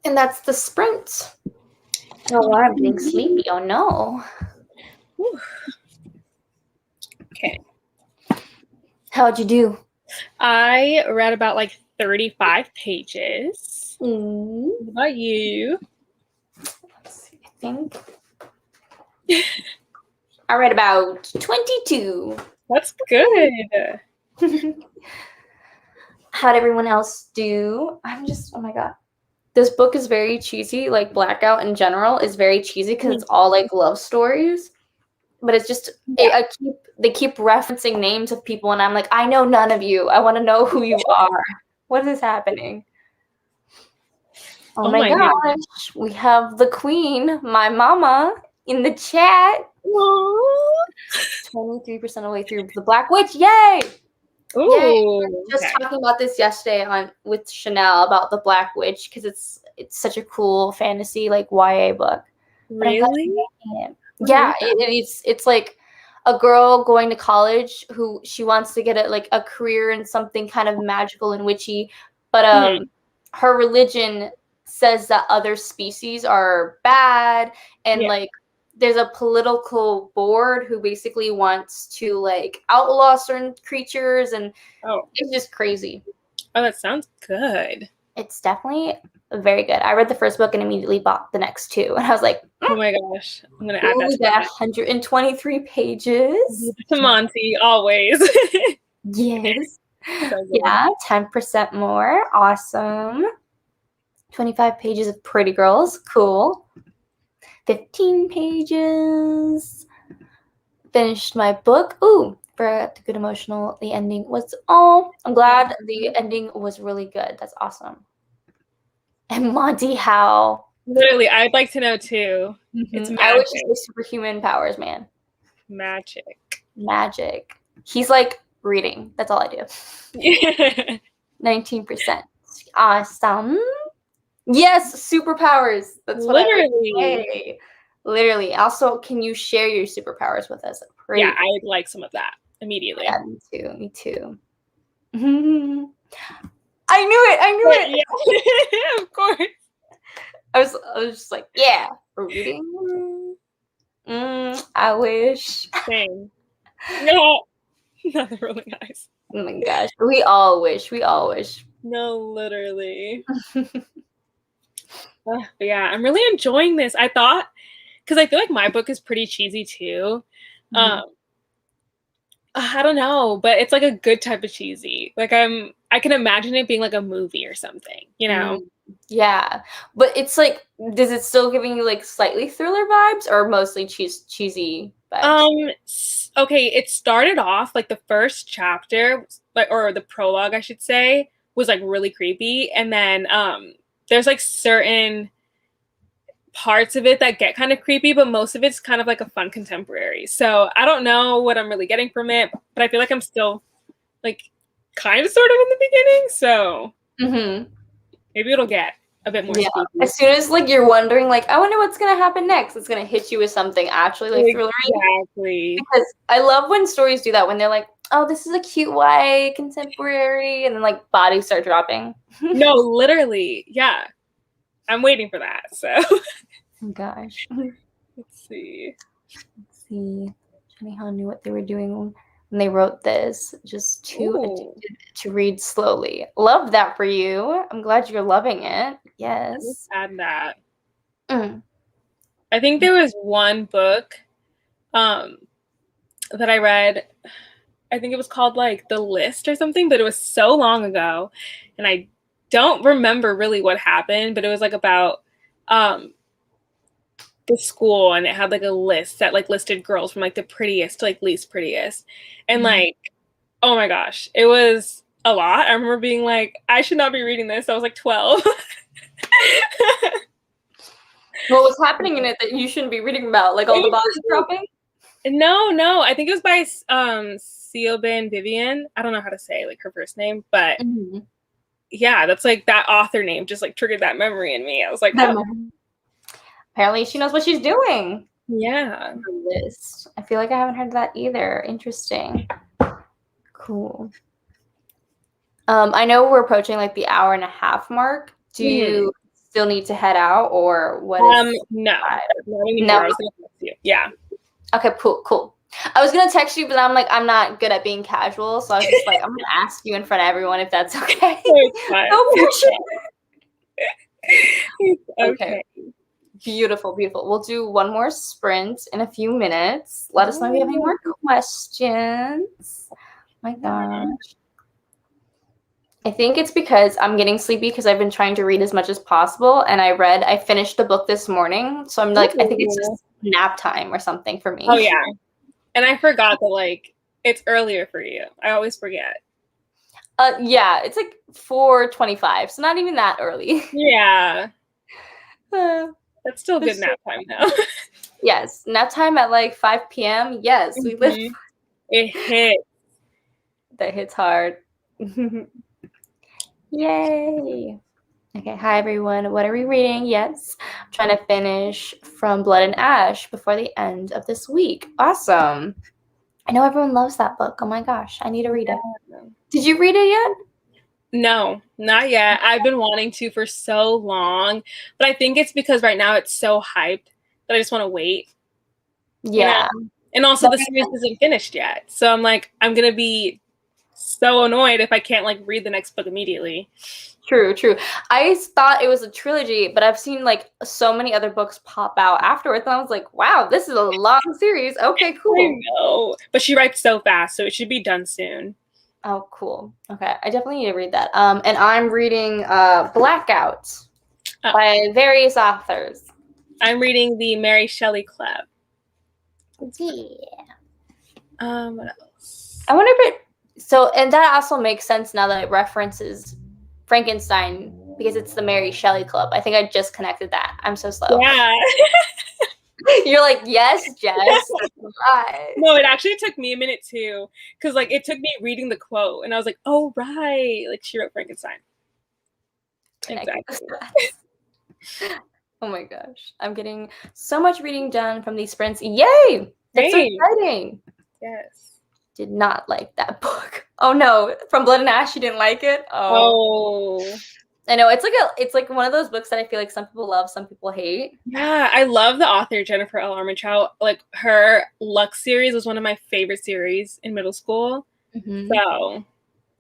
And that's the sprint. Oh, I'm getting sleepy. Oh no. Whew. Okay. How'd you do? I read about like 35 pages. What about you? Let's see, I think I read about 22. That's good. How'd everyone else do? Oh my God. This book is very cheesy. Like Blackout in general is very cheesy because it's all like love stories. But it's just they keep referencing names of people, and I'm like, I know none of you. I want to know who you are. What is happening? Oh my gosh. God. We have the queen, my mama, in the chat. 23% of the way through The Black Witch. Yay! Ooh, yay. Just talking about this yesterday with Chanel about The Black Witch because it's such a cool fantasy like YA book. Really? Yeah, it's like a girl going to college who she wants to get a career in something kind of magical and witchy, but her religion says that other species are bad, and like there's a political board who basically wants to like outlaw certain creatures, and it's just crazy. Oh, that sounds good. It's definitely very good. I read the first book and immediately bought the next two, and I was like, oh my gosh, I'm gonna add that to that 123 pages. To Monty, always. Yes. So yeah, 10% more. Awesome. 25 pages of Pretty Girls. Cool. 15 pages. Finished my book. Ooh, forgot the good emotional. The ending was, I'm glad the ending was really good. That's awesome. And Monty, how? Literally, I'd like to know too. It's magic. I wish he had superhuman powers, man. Magic. He's like reading. That's all I do. 19%. Awesome. Yes, superpowers. That's what literally. I would say. Literally. Also, can you share your superpowers with us? Yeah, I would like some of that immediately. Yeah, me too. I knew it. Yeah. Of course. I was just like, yeah, reading. I wish. Same. No, not the rolling eyes. Oh my gosh, we all wish. No, literally. Yeah, I'm really enjoying this. I thought, because I feel like my book is pretty cheesy too. I don't know, but it's like a good type of cheesy. Like I can imagine it being like a movie or something, you know? Yeah, but it's like, does it still giving you like slightly thriller vibes or mostly cheesy vibes? Okay, it started off like the first chapter, or the prologue, I should say, was like really creepy, and then there's like certain parts of it that get kind of creepy, but most of it's kind of like a fun contemporary. So I don't know what I'm really getting from it, but I feel like I'm still like kind of sort of in the beginning. So maybe it'll get a bit more spooky. As soon as like you're wondering, like, I wonder what's gonna happen next, it's gonna hit you with something actually like thrillery. Exactly. Because I love when stories do that, when they're like, oh, this is a cute YA contemporary, and then like bodies start dropping. No, literally, yeah. I'm waiting for that. So. Oh gosh. Let's see. Jenny Han knew what they were doing when they wrote this. Just too addicted to read slowly. Love that for you. I'm glad you're loving it. Yes. Let's add that. I think there was one book that I read. I think it was called like The List or something, but it was so long ago, and I don't remember really what happened, but it was like about the school, and it had like a list that like listed girls from like the prettiest to like least prettiest, and like, oh my gosh, it was a lot. I remember being like, I should not be reading this. I was like 12. What was happening in it that you shouldn't be reading about? Like all the bodies dropping? No. I think it was by Siobhan Vivian. I don't know how to say like her first name, but yeah, that's like that author name just like triggered that memory in me. I was like, apparently she knows what she's doing. Yeah. List. I feel like I haven't heard that either. Interesting. Cool. I know we're approaching like the hour and a half mark. Do you still need to head out, or what is? No, not anymore. No. I was gonna text you. Yeah. Okay, cool. I was gonna text you, but I'm like, I'm not good at being casual, so I was just like, I'm gonna ask you in front of everyone if that's okay. It's fine. Okay. Beautiful. We'll do one more sprint in a few minutes. Let us know if you have any more questions. Oh my gosh. I think it's because I'm getting sleepy because I've been trying to read as much as possible, and I finished the book this morning, so I'm like, I think it's just nap time or something for me. Oh yeah. And I forgot that like it's earlier for you. I always forget. Yeah, it's like 4:25, so not even that early. Yeah. That's still good nap time though. Yes, nap time at like 5 p.m. Yes, we live. It hits. That hits hard. Yay. Okay, hi everyone. What are we reading? Yes, I'm trying to finish From Blood and Ash before the end of this week. Awesome. I know everyone loves that book. Oh my gosh, I need to read it. Did you read it yet? No, not yet. I've been wanting to for so long, but I think it's because right now it's so hyped that I just want to wait. Yeah. You know? And also the series isn't finished yet. So I'm like, I'm going to be so annoyed if I can't like read the next book immediately. True. I thought it was a trilogy, but I've seen like so many other books pop out afterwards, and I was like, wow, this is a long series. Okay, cool. I know. But she writes so fast, so it should be done soon. Oh, cool. Okay, I definitely need to read that. And I'm reading Blackout by various authors. I'm reading the Mary Shelley Club. Yeah. What else? I wonder if and that also makes sense now that it references Frankenstein because it's the Mary Shelley Club. I think I just connected that. I'm so slow. Yeah. You're like, yes, Jess. Right. No, it actually took me a minute too, because like it took me reading the quote, and I was like, oh right, like she wrote Frankenstein. Exactly. Oh my gosh, I'm getting so much reading done from these sprints. Yay! That's so exciting. Yes. Did not like that book. Oh no, From Blood and Ash, you didn't like it? Oh. I know it's like one of those books that I feel like some people love, some people hate. Yeah, I love the author Jennifer L. Armentrout. Like her Lux series was one of my favorite series in middle school. So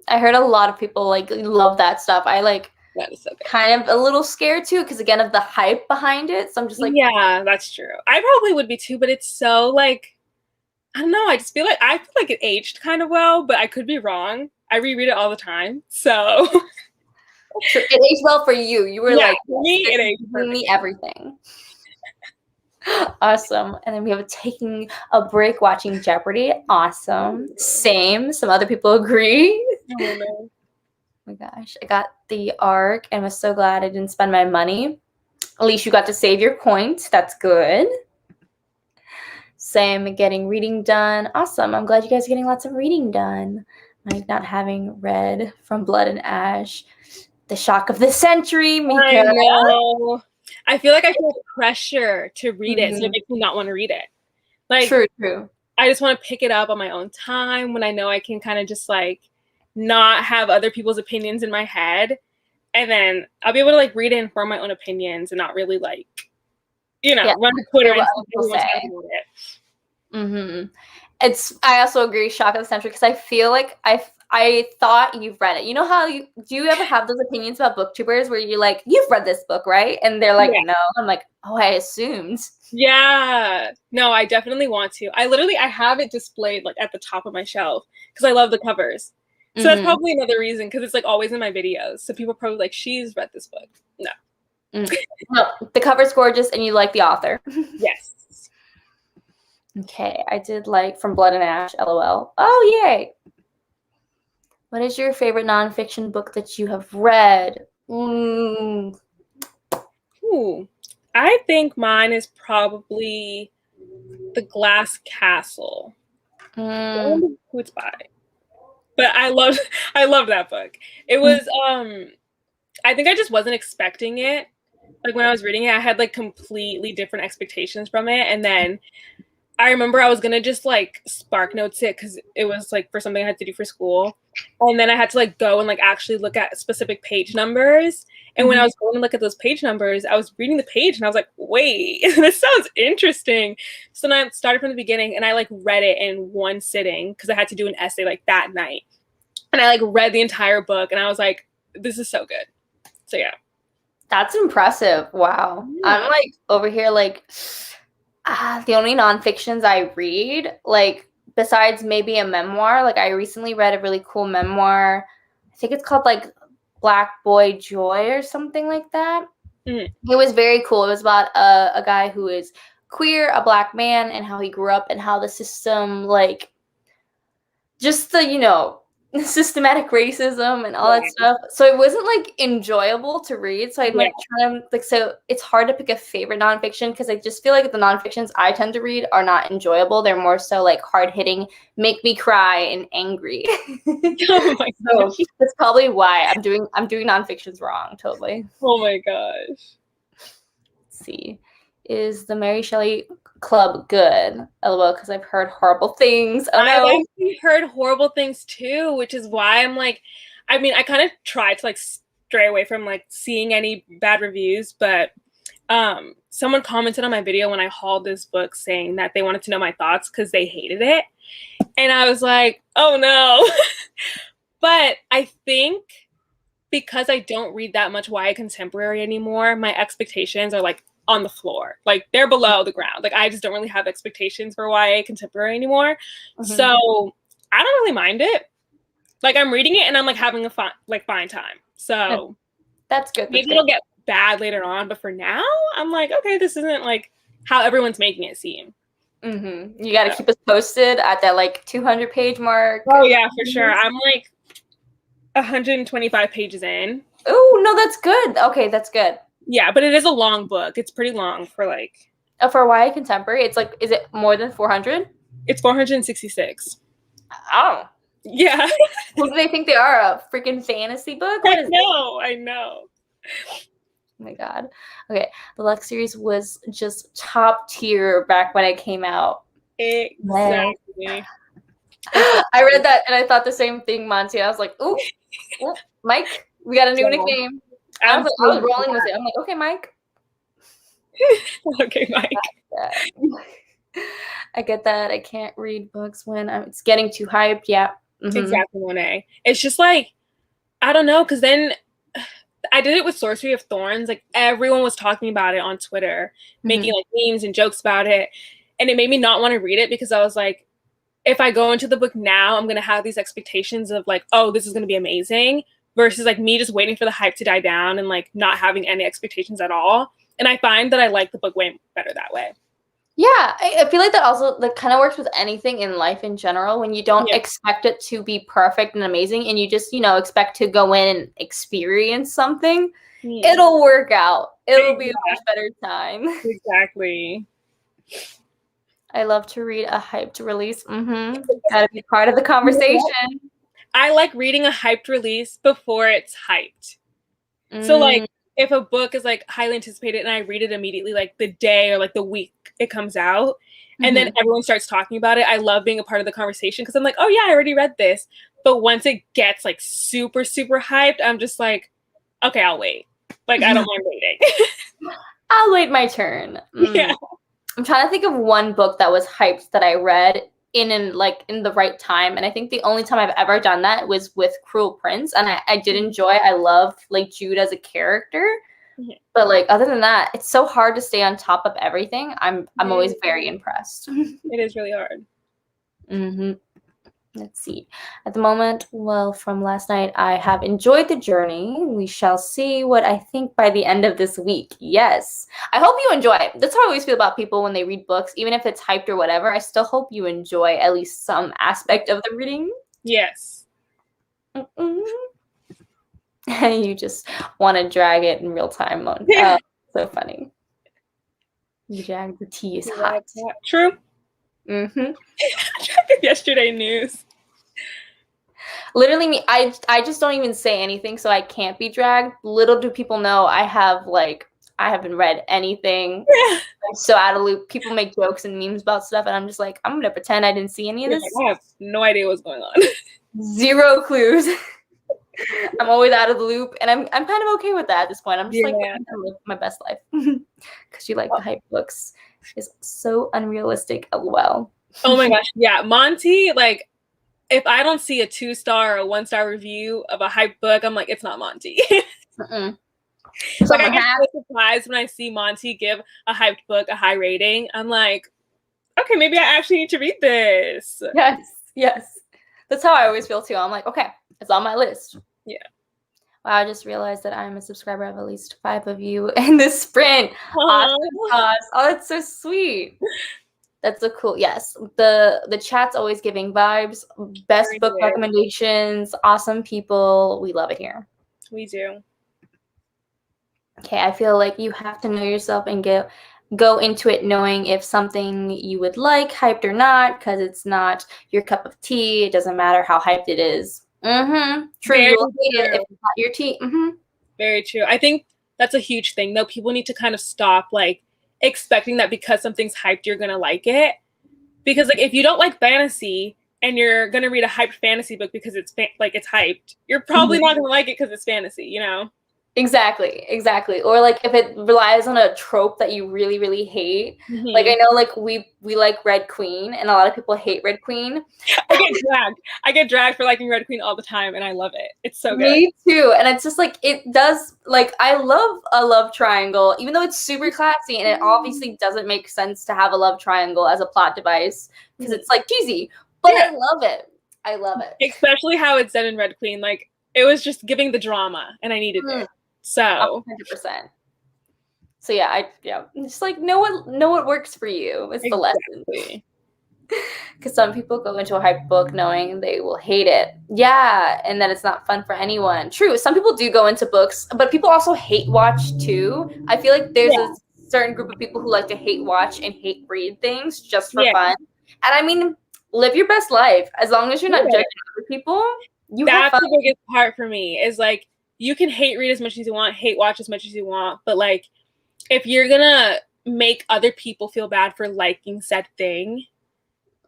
I heard a lot of people like love that stuff. I like that is so good. Kind of a little scared too, because again of the hype behind it. So I'm just like, yeah, that's true. I probably would be too, but it's so like, I don't know. I feel like it aged kind of well, but I could be wrong. I reread it all the time, so. It aged well for you. You were like, for me, it aged me everything. Awesome. And then we have taking a break watching Jeopardy. Awesome. Same. Some other people agree. Oh, no. Oh my gosh. I got the ARC and was so glad I didn't spend my money. At least you got to save your points. That's good. Same, getting reading done. Awesome. I'm glad you guys are getting lots of reading done. Like not having read From Blood and Ash. The shock of the century, Mika. I know. I feel like I feel pressure to read it, so it makes me not want to read it. Like, true. I just want to pick it up on my own time when I know I can kind of just like not have other people's opinions in my head, and then I'll be able to like read it and form my own opinions and not really like, run to Twitter and say. I also agree, shock of the century, because I feel like I thought you've read it. You know how do you ever have those opinions about booktubers where you're like, you've read this book, right? And they're like, no. I'm like, oh, I assumed. Yeah. No, I definitely want to. I have it displayed like at the top of my shelf because I love the covers. So that's probably another reason, because it's like always in my videos. So people are probably like, she's read this book. No. No, the cover's gorgeous and you like the author. Yes. Okay, I did like From Blood and Ash, LOL. Oh, yay. What is your favorite nonfiction book that you have read? Ooh. I think mine is probably The Glass Castle. I don't know who it's by. But I love that book. It was I think I just wasn't expecting it. Like when I was reading it, I had like completely different expectations from it, and then I remember I was gonna just like spark notes it because it was like for something I had to do for school, and then I had to like go and like actually look at specific page numbers, And when I was going to look at those page numbers, I was reading the page and I was like, wait, this sounds interesting. So then I started from the beginning and I like read it in one sitting because I had to do an essay like that night. And I like read the entire book and I was like, this is so good. So yeah. That's impressive. Wow. Yeah. I'm like over here like the only nonfictions I read, like besides maybe a memoir, like I recently read a really cool memoir. I think it's called like Black Boy Joy or something like that. It was very cool. It was about a guy who is queer, a Black man, and how he grew up and how the system, like, just the, you know, systematic racism and all that stuff. So it wasn't like enjoyable to read. So I'm like trying to like, so it's hard to pick a favorite nonfiction because I just feel like the nonfictions I tend to read are not enjoyable. They're more so like hard hitting, make me cry and angry. Oh my gosh. So that's probably why I'm doing nonfictions wrong. Totally. Oh my gosh. Let's see. Is the Mary Shelley Club good? LOL, because I've heard horrible things. Oh no. I've actually heard horrible things too, which is why I'm like, I mean, I kind of tried to like stray away from like seeing any bad reviews, but someone commented on my video when I hauled this book saying that they wanted to know my thoughts because they hated it. And I was like, oh no. But I think because I don't read that much YA contemporary anymore, my expectations are like on the floor, like they're below the ground. Like I just don't really have expectations for YA contemporary anymore. So I don't really mind it. Like I'm reading it and I'm like having a fine time. So that's good. Maybe it'll get bad later on, but for now, I'm like, okay, this isn't like how everyone's making it seem. You got to keep us posted at that like 200 page mark. Oh yeah, for sure. I'm like 125 pages in. Oh no, that's good. Okay, that's good. Yeah, but it is a long book. It's pretty long for like for YA contemporary. It's like, is it more than 400? It's 466. Oh. Yeah. Who do they think they are? A freaking fantasy book? I know. Oh my god. Okay. The Lux series was just top tier back when it came out. Exactly. I read that and I thought the same thing, Monty. I was like, ooh, Mike, we got a new nickname. I was rolling with it. I'm like, okay, Mike. Okay, Mike. I get that. I can't read books when it's getting too hyped. Yeah. Exactly, Monet. It's just like, I don't know, because then I did it with Sorcery of Thorns. Like everyone was talking about it on Twitter, making like memes and jokes about it. And it made me not want to read it because I was like, if I go into the book now, I'm going to have these expectations of like, oh, this is going to be amazing, versus like me just waiting for the hype to die down and like not having any expectations at all. And I find that I like the book way better that way. Yeah, I feel like that also like kind of works with anything in life in general. When you don't expect it to be perfect and amazing and you just, you know, expect to go in and experience something, it'll work out. It'll be a much better time. Exactly. I love to read a hyped release. Gotta be part of the conversation. I like reading a hyped release before it's hyped. So like if a book is like highly anticipated and I read it immediately, like the day or like the week it comes out, and then everyone starts talking about it, I love being a part of the conversation because I'm like, oh yeah, I already read this. But once it gets like super, super hyped, I'm just like, okay, I'll wait. Like I don't mind waiting. I'll wait my turn. Yeah. I'm trying to think of one book that was hyped that I read in the right time, and I think the only time I've ever done that was with Cruel Prince, and I did enjoy. I love like Jude as a character, but like other than that, it's so hard to stay on top of everything. I'm always very impressed. It is really hard. Let's see. At the moment, well, from last night, I have enjoyed the journey. We shall see what I think by the end of this week. Yes. I hope you enjoy it. That's how I always feel about people when they read books. Even if it's hyped or whatever, I still hope you enjoy at least some aspect of the reading. Yes. You just want to drag it in real time. So funny. You drag the tea is hot. True. Yesterday news. Literally me, I just don't even say anything, so I can't be dragged. Little do people know I haven't read anything. I'm so out of loop. People make jokes and memes about stuff, and I'm just like, I'm gonna pretend I didn't see any of this. I have no idea what's going on. Zero clues. I'm always out of the loop, and I'm kind of okay with that at this point. I'm just like, Yeah. I'm gonna live my best life because you like the hype books is so unrealistic. LOL. Oh my gosh, yeah, Monty. Like, if I don't see a 2-star or 1-star review of a hype book, I'm like, it's not Monty. Mm-mm. Like, I get so surprised when I see Monty give a hyped book a high rating. I'm like, okay, maybe I actually need to read this. Yes. That's how I always feel too. I'm like, okay, it's on my list. Yeah. Wow, I just realized that I'm a subscriber of at least 5 of you in this sprint. Awesome. Oh, that's so sweet. That's so cool. Yes, the chat's always giving vibes. Best book recommendations. Awesome people. We love it here. We do. Okay, I feel like you have to know yourself and go into it knowing if something you would like, hyped or not, because it's not your cup of tea. It doesn't matter how hyped it is. True. You'll hate it if it's not your tea. Very true. I think that's a huge thing, though. People need to kind of stop, like, expecting that because something's hyped, you're gonna like it. Because, like, if you don't like fantasy and you're gonna read a hyped fantasy book because it's it's hyped, you're probably not gonna like it because it's fantasy, you know? Exactly. Or like if it relies on a trope that you really, really hate. Like I know like we like Red Queen and a lot of people hate Red Queen. I get dragged for liking Red Queen all the time and I love it. It's so good. Me too. And it's just like it does like I love a love triangle, even though it's super classy and it obviously doesn't make sense to have a love triangle as a plot device because it's like cheesy. But I love it. I love it. Especially how it's done in Red Queen. Like it was just giving the drama and I needed it. So 100%. So yeah, just like know what works for you. It's the lesson. Because some people go into a hype book knowing they will hate it. Yeah, and that it's not fun for anyone. True. Some people do go into books, but people also hate watch too. I feel like there's a certain group of people who like to hate watch and hate read things just for fun. And I mean, live your best life. As long as you're not judging other people, that's the biggest part for me is like you can hate read as much as you want, hate watch as much as you want, but like if you're gonna make other people feel bad for liking said thing,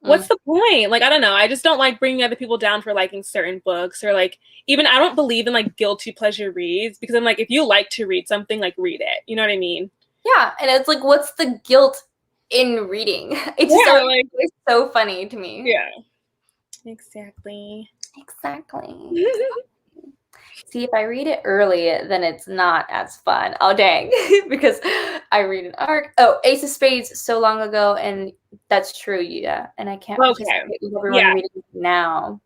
what's the point? Like, I don't know. I just don't like bringing other people down for liking certain books or like even I don't believe in like guilty pleasure reads because I'm like, if you like to read something, like read it. You know what I mean? Yeah. And it's like, what's the guilt in reading? It's it's so funny to me. Yeah. Exactly. See, if I read it early, then it's not as fun. Oh, dang. Because I read an arc. Oh, Ace of Spades so long ago, and that's true, yeah. And I can't participate with everyone reading it now.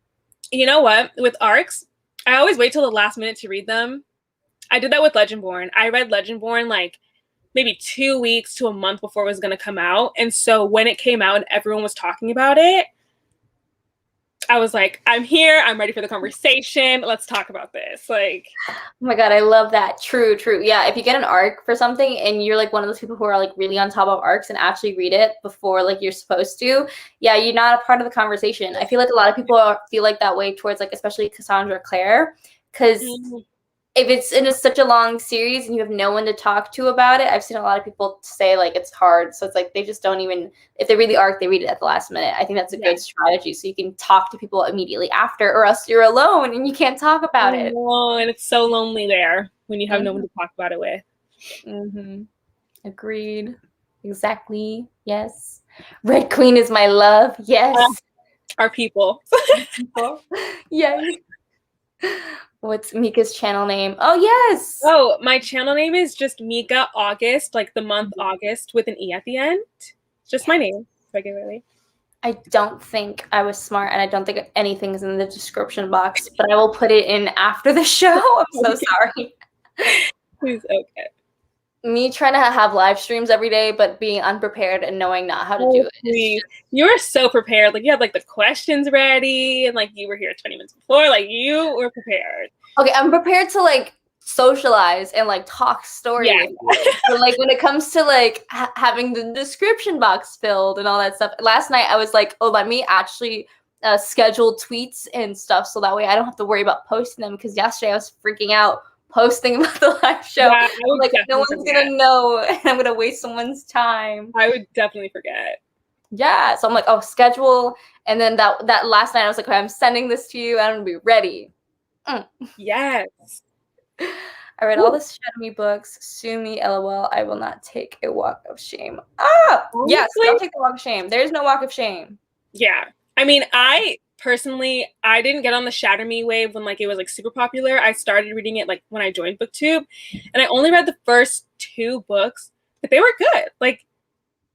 You know what? With arcs, I always wait till the last minute to read them. I did that with Legendborn. I read Legendborn like maybe 2 weeks to a month before it was going to come out. And so when it came out and everyone was talking about it, I was like, I'm here. I'm ready for the conversation. Let's talk about this. Like, oh my God, I love that. True. Yeah, if you get an arc for something and you're like one of those people who are like really on top of arcs and actually read it before like you're supposed to, yeah, you're not a part of the conversation. I feel like a lot of people feel like that way towards like especially Cassandra Clare, because if it's in such a long series and you have no one to talk to about it, I've seen a lot of people say like it's hard. So it's like they just don't even, if they read the arc, they read it at the last minute. I think that's a good strategy. So you can talk to people immediately after, or else you're alone and you can't talk about it. Oh, and it's so lonely there when you have no one to talk about it with. Agreed. Exactly. Yes. Red Queen is my love. Yes. Our people. Yes. What's Mika's channel name? Oh, yes. Oh, my channel name is just Mika August, like the month August with an E at the end. Just my name, regularly. I don't think I was smart, and I don't think anything is in the description box, but I will put it in after the show. I'm so sorry. Please, okay. Me trying to have live streams every day, but being unprepared and knowing not how to do it. You were so prepared. Like you had like the questions ready and like you were here 20 minutes before. Like you were prepared. Okay, I'm prepared to like socialize and like talk stories. But like when it comes to like having the description box filled and all that stuff, last night I was like, oh, let me actually schedule tweets and stuff so that way I don't have to worry about posting them, because yesterday I was freaking out posting about the live show. Like no one's gonna know and I'm gonna waste someone's time. I would definitely forget. Yeah, so I'm like, oh, schedule. And then that last night I was like, okay, I'm sending this to you. I'm gonna be ready. Yes. I read all the Shadow Me books. Sue me, lol. I will not take a walk of shame. Ah! Yes, Honestly, don't take the walk of shame. There's no walk of shame. yeah. I mean, I personally, I didn't get on the Shatter Me wave when like it was like super popular. I started reading it like when I joined BookTube, and I only read the first 2 books, but they were good. Like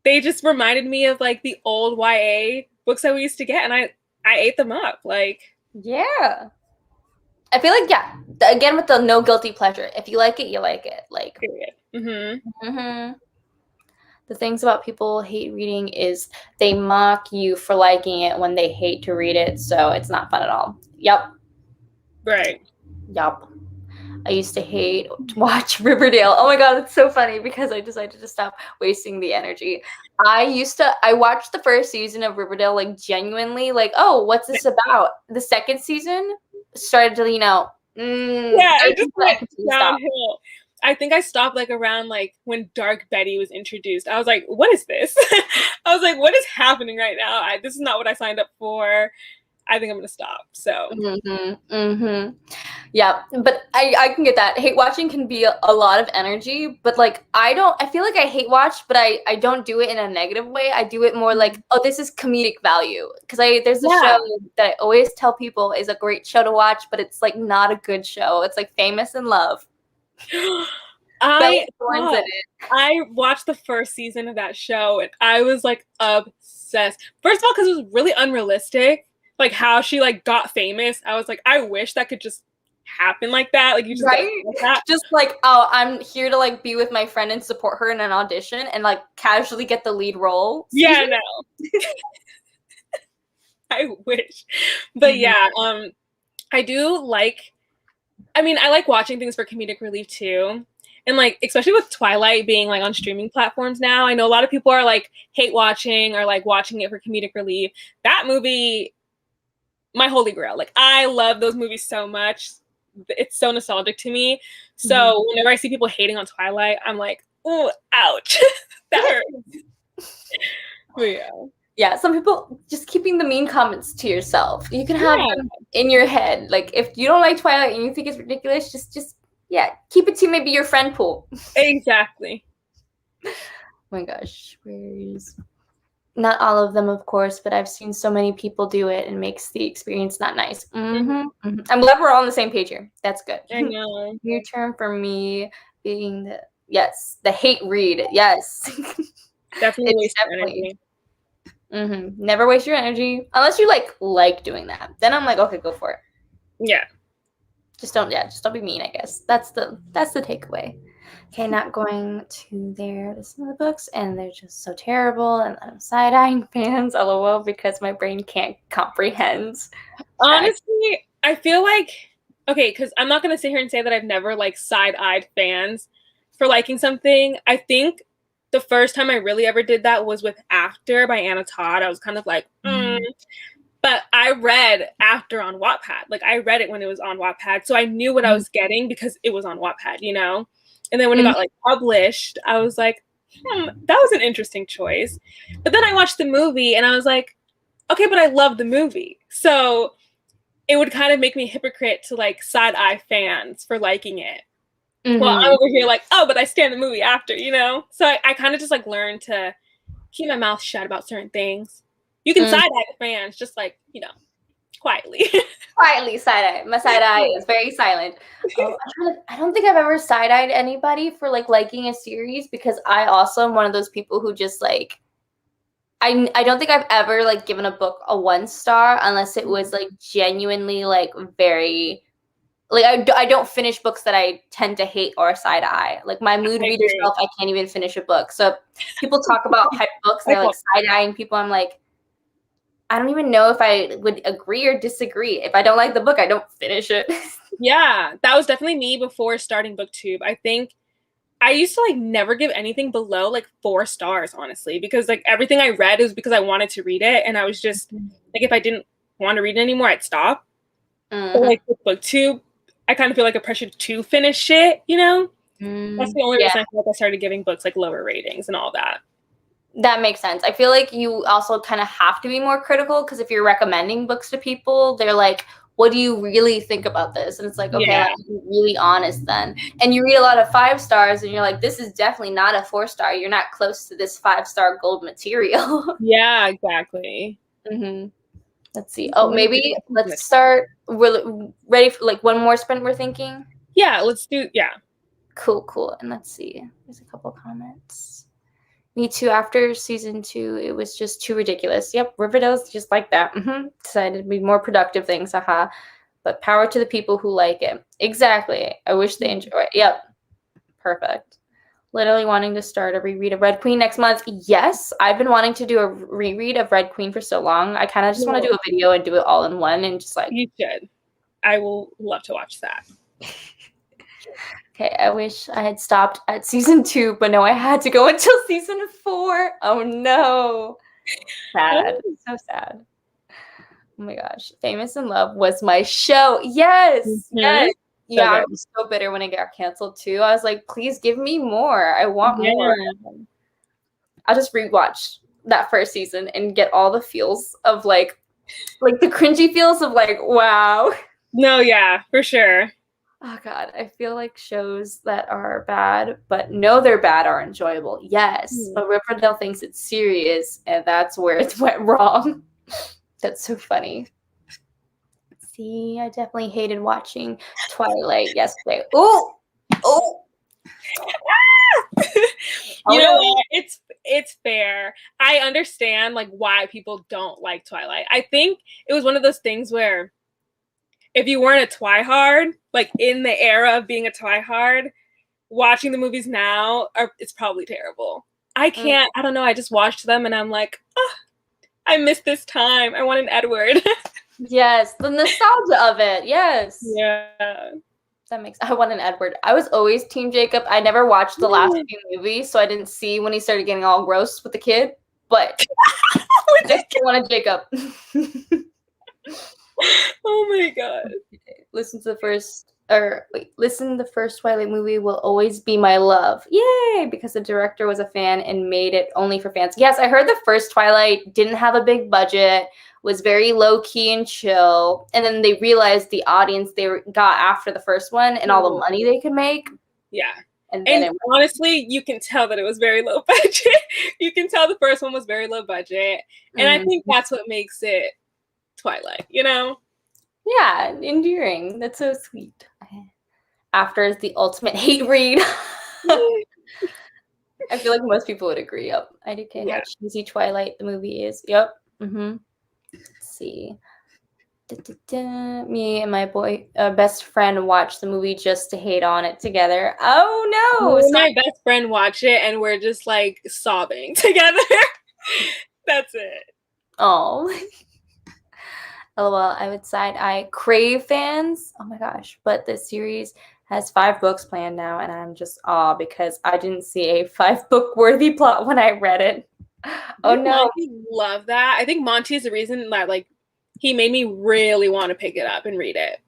they just reminded me of like the old YA books that we used to get, and I ate them up. Like, Yeah. I feel like, yeah, again with the no guilty pleasure. If you like it, you like it. Like, period. The things about people hate reading is they mock you for liking it when they hate to read it, so it's not fun at all. Yep. Right. Yep. I used to hate to watch Riverdale. Oh my god, it's so funny because I decided to stop wasting the energy. I watched the first season of Riverdale like genuinely like, oh, what's this about? The second season started to, yeah, it just went downhill. I think I stopped like around like when Dark Betty was introduced. I was like, what is this? I was like, what is happening right now? This is not what I signed up for. I think I'm gonna stop. So yeah, but I can get that. Hate watching can be a lot of energy, but like I feel like I hate watch, but I don't do it in a negative way. I do it more like, oh, this is comedic value. Because there's a show that I always tell people is a great show to watch, but it's like not a good show. It's like Famous in Love. I watched the first season of that show and I was like obsessed. First of all, because it was really unrealistic, like how she like got famous. I was like, I wish that could just happen like that. Like you just right? like that. Just like, oh, I'm here to like be with my friend and support her in an audition and like casually get the lead role. Yeah, no. I wish. But yeah, I do like, I mean, I like watching things for comedic relief too. And like, especially with Twilight being like on streaming platforms now, I know a lot of people are like hate watching or like watching it for comedic relief. That movie, my holy grail. Like I love those movies so much. It's so nostalgic to me. So whenever I see people hating on Twilight, I'm like, oh, ouch. That hurts. But yeah. Yeah, some people just keeping the mean comments to yourself. You can have them in your head. Like if you don't like Twilight and you think it's ridiculous, just keep it to maybe your friend pool. Exactly. Oh my gosh, not all of them, of course, but I've seen so many people do it and makes the experience not nice. I'm glad we're all on the same page here. That's good. I know. New term for me being the hate read. Yes. Definitely waste energy. Never waste your energy unless you like doing that. Then I'm like, okay, go for it. Yeah. Just don't be mean, I guess. That's the takeaway. Okay, not going to some of the books, and they're just so terrible, and I'm side-eyeing fans, lol, because my brain can't comprehend. Honestly, I feel like, okay, because I'm not going to sit here and say that I've never like side-eyed fans for liking something. I think the first time I really ever did that was with After by Anna Todd. I was kind of like, But I read After on Wattpad. Like I read it when it was on Wattpad, so I knew what I was getting because it was on Wattpad, you know? And then when it got like published, I was like, that was an interesting choice. But then I watched the movie and I was like, okay, but I love the movie. So it would kind of make me a hypocrite to like side-eye fans for liking it. Well, I'm over here like, oh, but I stand the movie After, you know? So I kind of just like learned to keep my mouth shut about certain things. You can side-eye the fans, just like, you know, quietly. Quietly side-eye. My side-eye is very silent. I don't think I've ever side-eyed anybody for like liking a series because I also am one of those people who just like, I don't think I've ever like given a book a 1 star unless it was like genuinely like very, like I don't finish books that I tend to hate or side-eye. Like my mood reader self, I can't even finish a book. So people talk about hype books and they're like side-eyeing people. I'm like, I don't even know if I would agree or disagree. If I don't like the book, I don't finish it. Yeah, that was definitely me before starting BookTube. I think I used to like never give anything below like 4 stars, honestly, because like everything I read was because I wanted to read it. And I was just like, if I didn't want to read it anymore, I'd stop. But like with BookTube, I kind of feel like a pressure to finish it, you know? That's the only reason I feel like I started giving books like lower ratings and all that. That makes sense. I feel like you also kind of have to be more critical because if you're recommending books to people, they're like, what do you really think about this? And it's like, okay, Yeah. like, be really honest then. And you read a lot of 5 stars and you're like, this is definitely not a 4-star. You're not close to this 5-star gold material. Yeah, exactly. Mm-hmm. Let's see. Oh, maybe let's start. We're ready for like one more sprint, we're thinking? Yeah, let's do, yeah. Cool. And let's see. There's a couple comments. Me too. After season 2, it was just too ridiculous. Yep, Riverdale's just like that. Decided to be more productive things. Haha. But power to the people who like it. Exactly. I wish they enjoy it. Yep. Perfect. Literally wanting to start a reread of Red Queen next month. Yes, I've been wanting to do a reread of Red Queen for so long. I kind of just want to do a video and do it all in one and just like. You should. I will love to watch that. Okay, I wish I had stopped at season 2, but no, I had to go until season 4. Oh no. Sad. So sad. Oh my gosh. Famous in Love was my show. Yes. Yes. Yeah, I was so bitter when it got canceled too. I was like, please give me more. I want more. I'll just rewatch that first season and get all the feels of like the cringy feels of like, wow. No, yeah, for sure. Oh God, I feel like shows that are bad, but know they're bad are enjoyable. Yes, but Riverdale thinks it's serious, and that's where it went wrong. That's so funny. See, I definitely hated watching Twilight yesterday. Oh. You know what? It's fair. I understand like why people don't like Twilight. I think it was one of those things where if you weren't a twihard, like in the era of being a twihard, watching the movies now, it's probably terrible. I can't. I don't know. I just watched them and I'm like, oh, I missed this time. I want an Edward. Yes, the nostalgia of it. Yes. Yeah. I want an Edward. I was always Team Jacob. I never watched the last few movies, so I didn't see when he started getting all gross with the kid. But I still wanted Jacob. Oh my God. Listen to the first Twilight movie will always be my love. Yay! Because the director was a fan and made it only for fans. Yes, I heard the first Twilight didn't have a big budget, was very low-key and chill, and then they realized the audience they got after the first one and all the money they could make. Yeah. And honestly, you can tell that it was very low budget. You can tell the first one was very low budget. And I think that's what makes it Twilight, you know? Yeah, endearing. That's so sweet. After is the ultimate hate read. I feel like most people would agree. Yep. IDK how cheesy Twilight the movie is. Yep. Let's see. Me and my best friend watched the movie just to hate on it together. Oh no! Me and my best friend watch it and we're just like sobbing together. That's it. Oh. LOL, I would side eye Crave fans. Oh my gosh. But the series has 5 books planned now, and I'm just because I didn't see a 5-book worthy plot when I read it. Oh no. Monty love that. I think Monty is the reason that like he made me really want to pick it up and read it.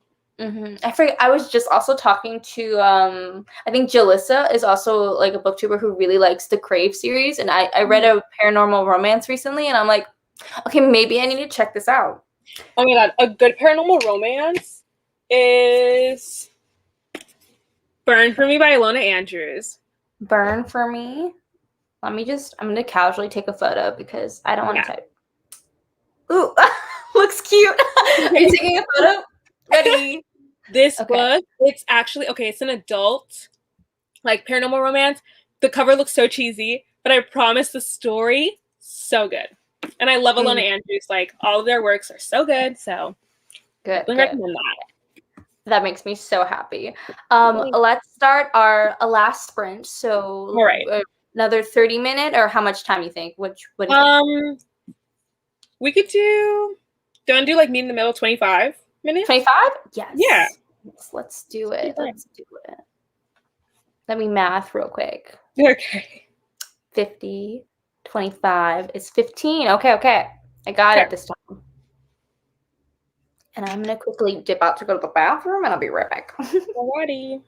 I forget. I was just also talking to I think Jalissa is also like a booktuber who really likes the Crave series, and I read a paranormal romance recently, and I'm like, okay, maybe I need to check this out. Oh my God, a good paranormal romance is Burn for Me by Ilona Andrews. Burn for Me? I'm going to casually take a photo because I don't want to type. Ooh, looks cute. Are you taking a photo? Ready? This book, it's actually, it's an adult, like paranormal romance. The cover looks so cheesy, but I promise the story, so good. And I love Ilona Andrews. Like, all of their works are so good. So, good. Recommend that. That makes me so happy. Let's start our last sprint. So, all right. Another 30-minute, or how much time you think? What do you think? We could do you want to do like meet in the middle 25 minutes? 25? Yes. Yeah. Let's do it. Let me math real quick. Okay. 50, 25 is 15. Okay. I got it this time. And I'm going to quickly dip out to go to the bathroom, and I'll be right back. Alrighty.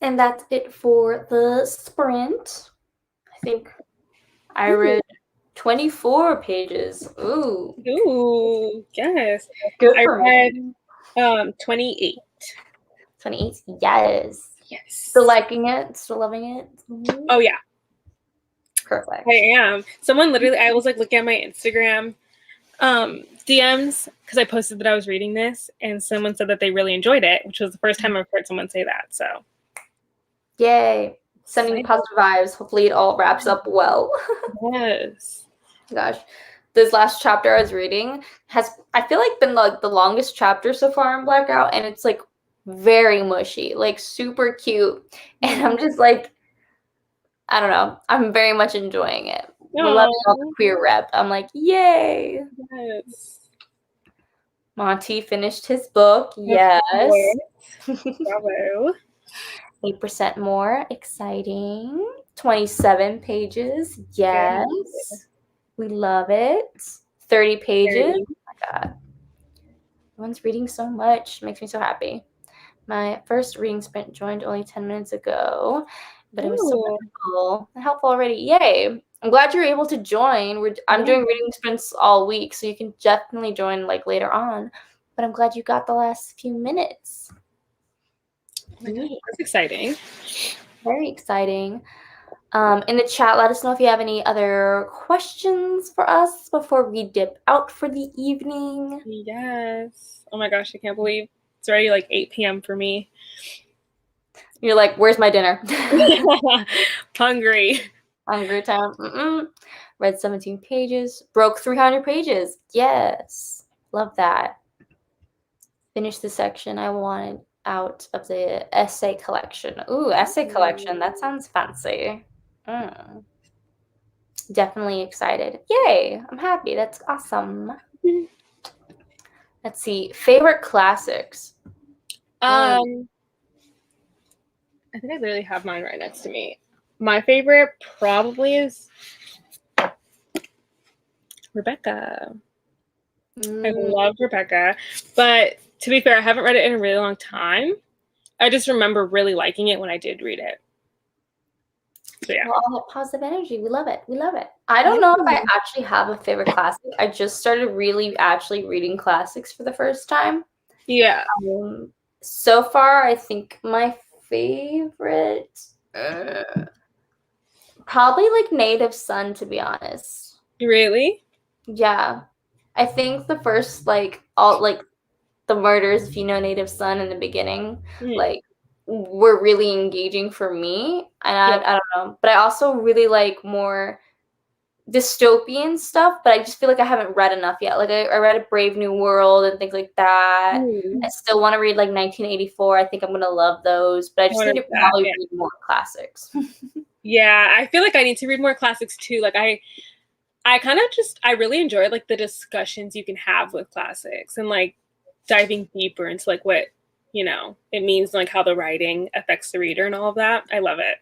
And that's it for the sprint. I think I read 24 pages. Ooh. Ooh, yes. Good I for me. read 28. 28. Yes. Yes. Still liking it? Still loving it? Mm-hmm. Oh yeah. Perfect. I am. Someone literally, I was like looking at my Instagram DMs because I posted that I was reading this, and someone said that they really enjoyed it, which was the first time I've heard someone say that. So, yay! Sending positive vibes. Hopefully, it all wraps up well. Yes. Gosh, this last chapter I was reading has, I feel like, been like the longest chapter so far in Blackout, and it's like very mushy, like super cute, and I'm just like, I don't know. I'm very much enjoying it. We're loving all the queer rep. I'm like, yay! Yes. Monty finished his book. Yes. Bravo. 8% more. Exciting. 27 pages. Yes. We love it. 30 pages. Oh my God. Everyone's reading so much. Makes me so happy. My first reading sprint joined only 10 minutes ago, but it was so wonderful and helpful already. Yay. I'm glad you're able to join. I'm doing reading sprints all week, so you can definitely join like later on. But I'm glad you got the last few minutes. That's exciting. Very exciting. In the chat, let us know if you have any other questions for us before we dip out for the evening. Yes. Oh my gosh, I can't believe it's already like 8 p.m. for me. You're like, where's my dinner? Hungry. Hungry time. Read 17 pages. Broke 300 pages. Yes. Love that. Finished the section I wanted out of the essay collection. Ooh, essay collection. That sounds fancy. Definitely excited. Yay. I'm happy. That's awesome. Let's see. Favorite classics. I think I literally have mine right next to me. My favorite probably is Rebecca. I love Rebecca, but to be fair, I haven't read it in a really long time. I just remember really liking it when I did read it. So yeah. Well, all that positive energy. We love it. We love it. I don't know if I actually have a favorite classic. I just started really actually reading classics for the first time. Yeah. So far, I think my favorite probably like Native Son, to be honest. Really? Yeah. I think the first like all like the murders, if you know Native Son in the beginning, like were really engaging for me. And I don't know. But I also really like more dystopian stuff, but I just feel like I haven't read enough yet. Like I read A Brave New World and things like that. I still want to read like 1984. I think I'm gonna love those, but I just need to probably read more classics. Yeah, I feel like I need to read more classics too. Like I kind of just I really enjoy like the discussions you can have with classics and like diving deeper into like what it means, like how the writing affects the reader and all of that. I love it.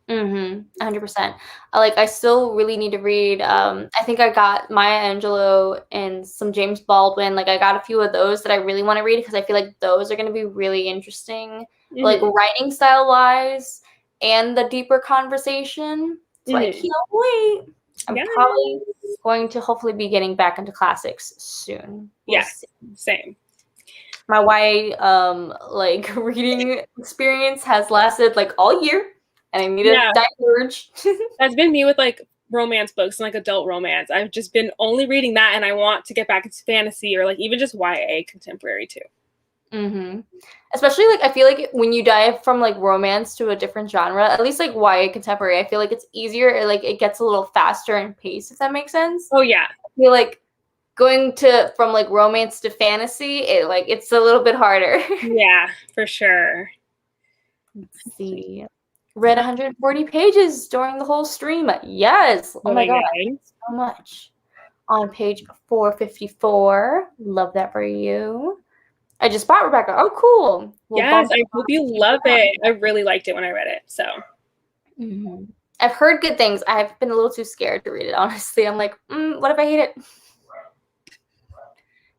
100%. I still really need to read. I think I got Maya Angelou and some James Baldwin. Like I got a few of those that I really want to read because I feel like those are going to be really interesting, like writing style wise and the deeper conversation. So I can't wait. I'm probably going to hopefully be getting back into classics soon. We'll see. Same. My YA reading experience has lasted like all year. And I need to diverge. That's been me with like romance books and like adult romance. I've just been only reading that, and I want to get back into fantasy or like even just YA contemporary too. Especially like I feel like when you dive from like romance to a different genre, at least like YA contemporary, I feel like it's easier. Like it gets a little faster in pace, if that makes sense. Oh yeah. I feel like going from like romance to fantasy, it's a little bit harder. Yeah, for sure. Let's see. Read 140 pages during the whole stream. Yes. Oh my God. So much. On page 454. Love that for you. I just bought Rebecca. Oh, cool. Yes, I hope you love it. I really liked it when I read it. So I've heard good things. I've been a little too scared to read it, honestly. I'm like, what if I hate it?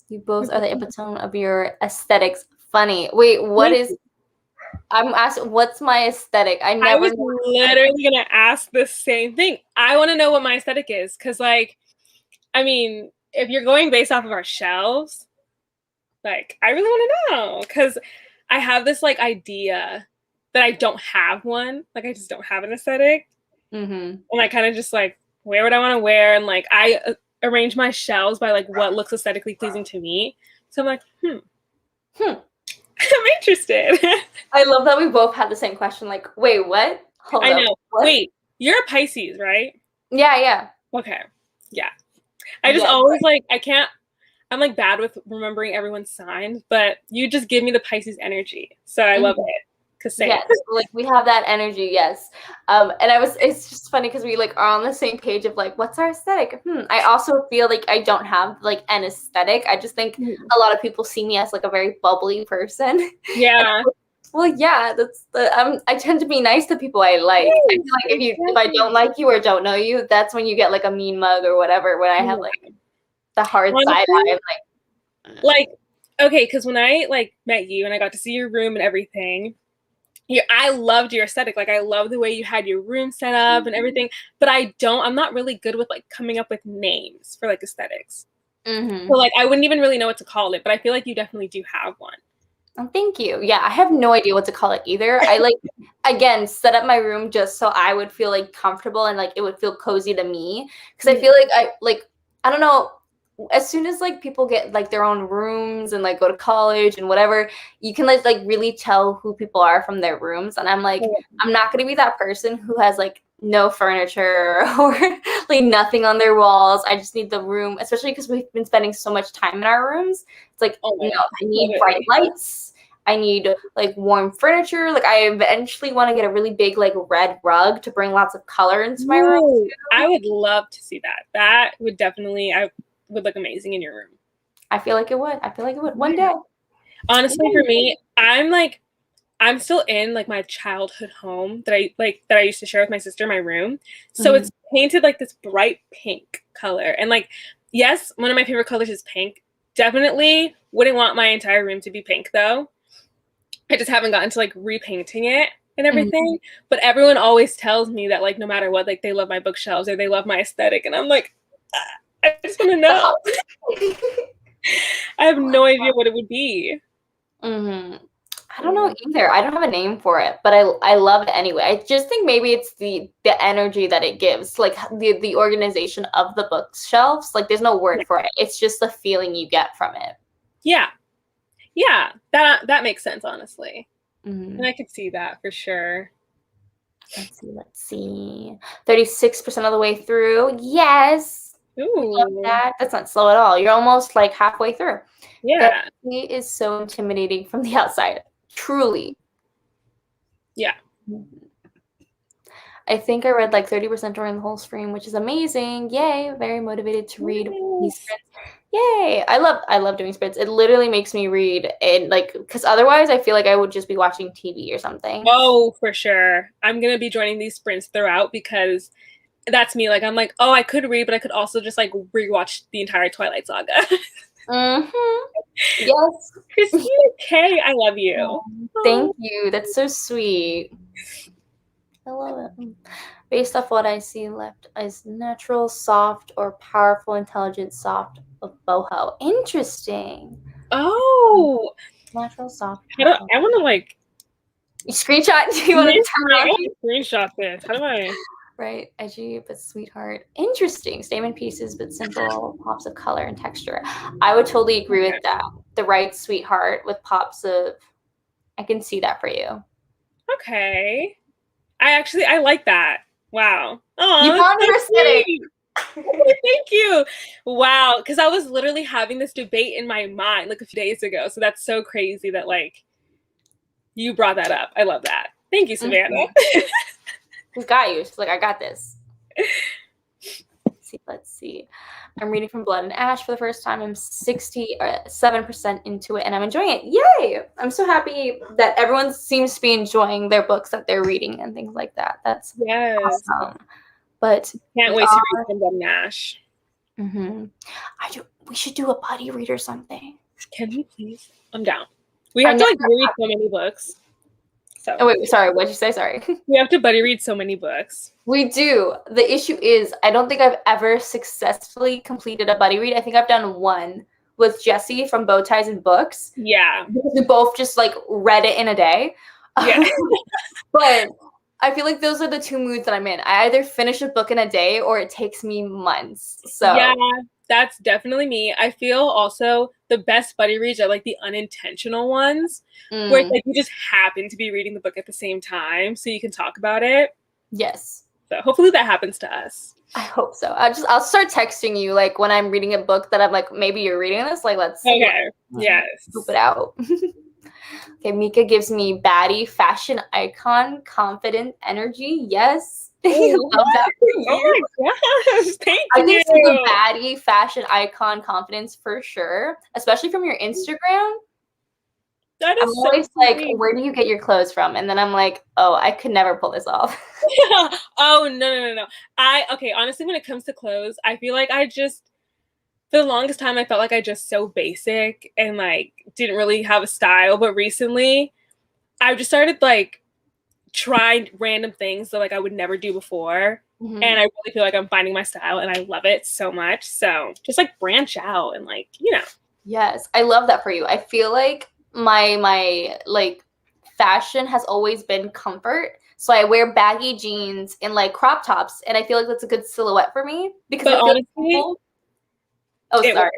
You both are the epitome of your aesthetics. Funny. Wait, what is I'm asking, what's my aesthetic? I I never was know. literally gonna ask the same thing. I want to know what my aesthetic is, because like, I mean, if you're going based off of our shelves, like, I really want to know, because I have this like idea that I don't have one. Like, I just don't have an aesthetic, Mm-hmm. and I kind of just like wear what I want to wear, and like I arrange my shelves by like what looks aesthetically pleasing to me. So I'm like, I'm interested. I love that we both had the same question. Like, wait, what? Hold I up. know. What? Wait, you're a Pisces, right? Yeah. Okay. Yeah. I just Yes. always like, I can't, I'm like bad with remembering everyone's signs, but you just give me the Pisces energy. So I love it. Cause same. Yes, like we have that energy, yes. And it's just funny because we like are on the same page of like, what's our aesthetic? I also feel like I don't have like an aesthetic. I just think a lot of people see me as like a very bubbly person. Yeah. Well, yeah, that's the I tend to be nice to people I like. I feel like if I don't like you or don't know you, that's when you get like a mean mug or whatever. When I have like the hard side eye, like okay, because when I like met you and I got to see your room and everything, I loved your aesthetic. Like, I love the way you had your room set up and everything, but I'm not really good with like coming up with names for like aesthetics. So like, I wouldn't even really know what to call it, but I feel like you definitely do have one. Oh, thank you. Yeah, I have no idea what to call it either. I like, again, set up my room just so I would feel like comfortable and like it would feel cozy to me. Because I feel like I don't know, as soon as like people get like their own rooms and like go to college and whatever, you can like really tell who people are from their rooms. And I'm like, I'm not gonna be that person who has like no furniture or like nothing on their walls. I just need the room, especially because we've been spending so much time in our rooms. It's like, no, I need bright lights. I need like warm furniture. Like I eventually want to get a really big like red rug to bring lots of color into my room too. I would love to see that. That would definitely, I would look amazing in your room. I feel like it would. I feel like it would one day. Honestly, for me, I'm still in like my childhood home that I used to share with my sister in my room. So it's painted like this bright pink color. And like, yes, one of my favorite colors is pink. Definitely wouldn't want my entire room to be pink though. I just haven't gotten to like repainting it and everything. But everyone always tells me that like no matter what, like they love my bookshelves or they love my aesthetic. And I'm like, I just want to know. I have no idea what it would be. I don't know either. I don't have a name for it, but I love it anyway. I just think maybe it's the energy that it gives, like the organization of the bookshelves. Like there's no word for it. It's just the feeling you get from it. Yeah. Yeah, that makes sense, honestly. And I could see that for sure. Let's see. 36% of the way through. Yes. Ooh. Love that. That's not slow at all. You're almost like halfway through. Yeah. It is so intimidating from the outside. Truly. Yeah. I think I read like 30% during the whole stream, which is amazing. Yay. Very motivated to read these sprints. Yay. I love doing sprints. It literally makes me read, and like, because otherwise I feel like I would just be watching TV or something. Oh, for sure. I'm going to be joining these sprints throughout because that's me. Like, I'm like, oh, I could read, but I could also just like rewatch the entire Twilight Saga. Yes. Christina K, I love you. Thank you. That's so sweet. I love it. Based off what I see left is natural, soft, or powerful, intelligent, soft of boho. Interesting. Oh. Natural, soft. I want to like. You screenshot? Do you want to turn on? Screenshot this. How do I? Right, edgy but sweetheart. Interesting. Statement pieces but simple, pops of color and texture. I would totally agree with that. The right sweetheart with pops of. I can see that for you. Okay. I like that. Wow. Oh, you found your aesthetic. Thank you. Wow. Because I was literally having this debate in my mind like a few days ago. So that's so crazy that like you brought that up. I love that. Thank you, Savannah. Who got you? She's like, I got this. Let's see. I'm reading from Blood and Ash for the first time. I'm 67% into it and I'm enjoying it. Yay! I'm so happy that everyone seems to be enjoying their books that they're reading and things like that. That's awesome. But can't wait to read from Blood and Ash. We should do a buddy read or something. Can we please? I'm down. We have to like read so many books. So Oh wait, sorry, what'd you say? Sorry. we have to buddy read so many books. We do. The issue is I don't think I've ever successfully completed a buddy read. I think I've done one with Jessie from Bow Ties and Books. Yeah. We both just like read it in a day. Yeah. But I feel like those are the two moods that I'm in. I either finish a book in a day or it takes me months. So yeah, that's definitely me. I feel also the best buddy reads are like the unintentional ones where it's like you just happen to be reading the book at the same time so you can talk about it. Yes. So hopefully that happens to us. I hope so. I'll start texting you like when I'm reading a book that I'm like, maybe you're reading this. Like, let's okay. Yes. Scoop it out. Okay, Mika gives me baddie, fashion icon, confident energy. Yes. Love that for you. Oh my gosh. Thank you. I think the baddie, fashion icon, confidence for sure, especially from your Instagram. That is I'm always like, where do you get your clothes from? And then I'm like, oh, I could never pull this off. Oh, no. Okay, honestly, when it comes to clothes, I feel like for the longest time, I felt like I just so basic and like didn't really have a style. But recently, I've just started like trying random things that like I would never do before. And I really feel like I'm finding my style and I love it so much. So just like branch out and like, Yes, I love that for you. I feel like my like fashion has always been comfort. So I wear baggy jeans and like crop tops, and I feel like that's a good silhouette for me because I feel honestly, cool. Oh, sorry.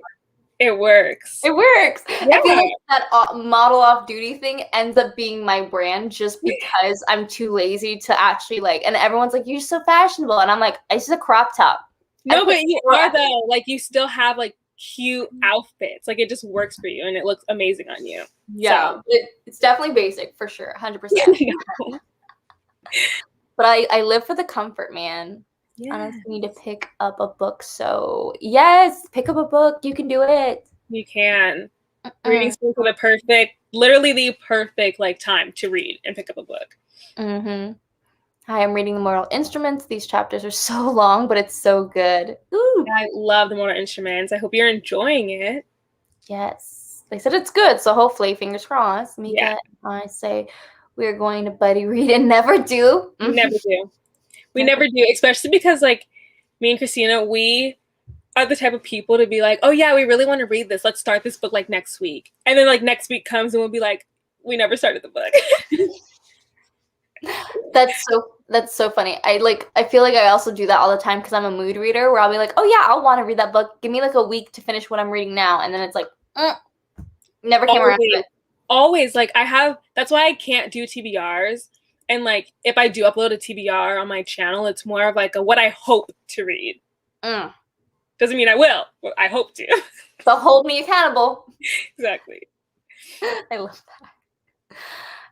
It works. It works. Yeah. I feel like that model off duty thing ends up being my brand just because I'm too lazy to actually like, and everyone's like, you're so fashionable. And I'm like, it's just a crop top. No, but you are though. Like you still have like cute outfits. Like it just works for you and it looks amazing on you. Yeah. So. It's definitely basic for sure. 100%. But I live for the comfort, man. Yes. I just need to pick up a book. So yes, pick up a book. You can do it. You can. Reading school is literally the perfect like time to read and pick up a book. Hi, I'm reading The Mortal Instruments. These chapters are so long, but it's so good. Ooh. I love The Mortal Instruments. I hope you're enjoying it. Yes. They said it's good, so hopefully, fingers crossed. Mika and I say we're going to buddy read and never do. Never do. We never do, especially because like me and Christina, we are the type of people to be like, oh yeah, we really want to read this. Let's start this book like next week. And then like next week comes and we'll be like, we never started the book. That's so funny. I feel like I also do that all the time because I'm a mood reader where I'll be like, oh yeah, I'll want to read that book. Give me like a week to finish what I'm reading now. And then it's like, never came around to it. Always. Like that's why I can't do TBRs. And like if I do upload a TBR on my channel, it's more of like what I hope to read. Doesn't mean I will, but I hope to. So hold me accountable. Exactly. I love that.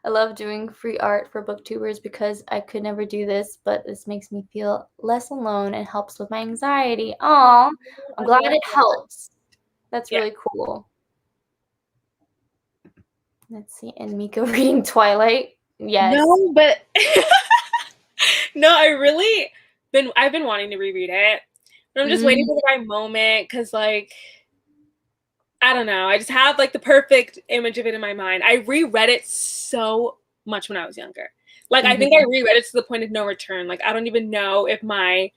I love doing free art for booktubers because I could never do this, but this makes me feel less alone and helps with my anxiety. Aw, I'm glad it helps. That's really cool. Let's see. And Mika reading Twilight. Yes. No, but no, I've been wanting to reread it. But I'm just waiting for the right moment because like I don't know. I just have like the perfect image of it in my mind. I reread it so much when I was younger. Like I think I reread it to the point of no return. Like I don't even know if my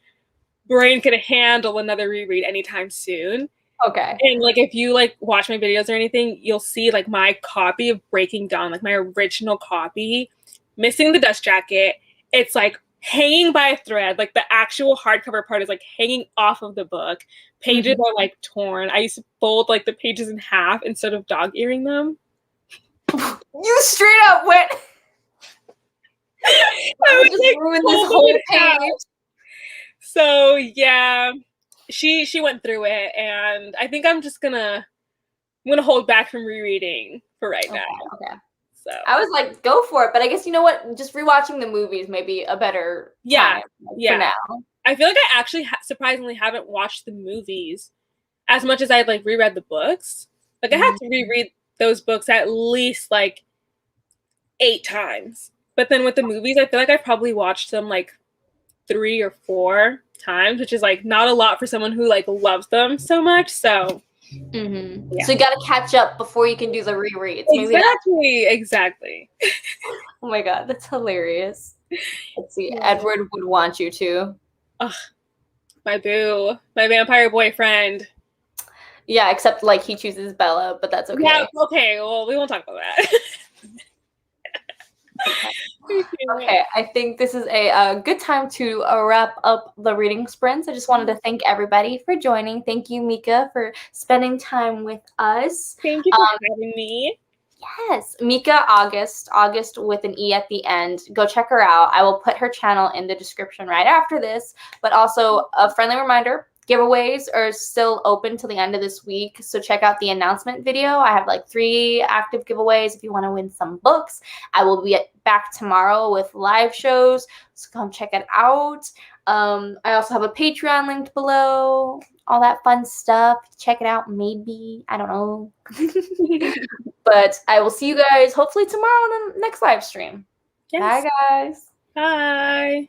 brain could handle another reread anytime soon. Okay. And like if you like watch my videos or anything, you'll see like my copy of Breaking Dawn, like my original copy, missing the dust jacket. It's like hanging by a thread. Like the actual hardcover part is like hanging off of the book. Pages are like torn. I used to fold like the pages in half instead of dog earing them. You straight up went. I would just ruin this whole page. So yeah, she went through it, and I think I'm gonna hold back from rereading for right now. Okay. So I was like, go for it, but I guess you know what? Just rewatching the movies may be a better time for now. I feel like I actually surprisingly haven't watched the movies as much as I'd like reread the books. Like I have to reread those books at least like 8 times. But then with the movies, I feel like I probably watched them like 3 or 4 times, which is like not a lot for someone who like loves them so much. So Mm-hmm. Yeah. So you got to catch up before you can do the rereads. Exactly. Oh my god, that's hilarious. Let's see. Yeah. Edward would want you to. Ugh, my boo, my vampire boyfriend. Yeah, except like he chooses Bella, but that's okay. Yeah. Okay. Well, we won't talk about that. Okay, I think this is a good time to wrap up the reading sprints. I just wanted to thank everybody for joining. Thank you, Mika, for spending time with us. Thank you for having me. Yes, Mika August with an E at the end. Go check her out. I will put her channel in the description right after this. But also a friendly reminder, giveaways are still open till the end of this week. So check out the announcement video. I have like 3 active giveaways if you want to win some books. I will be back tomorrow with live shows. So come check it out. I also have a Patreon linked below. All that fun stuff. Check it out, maybe. I don't know. But I will see you guys hopefully tomorrow on the next live stream. Yes. Bye, guys. Bye.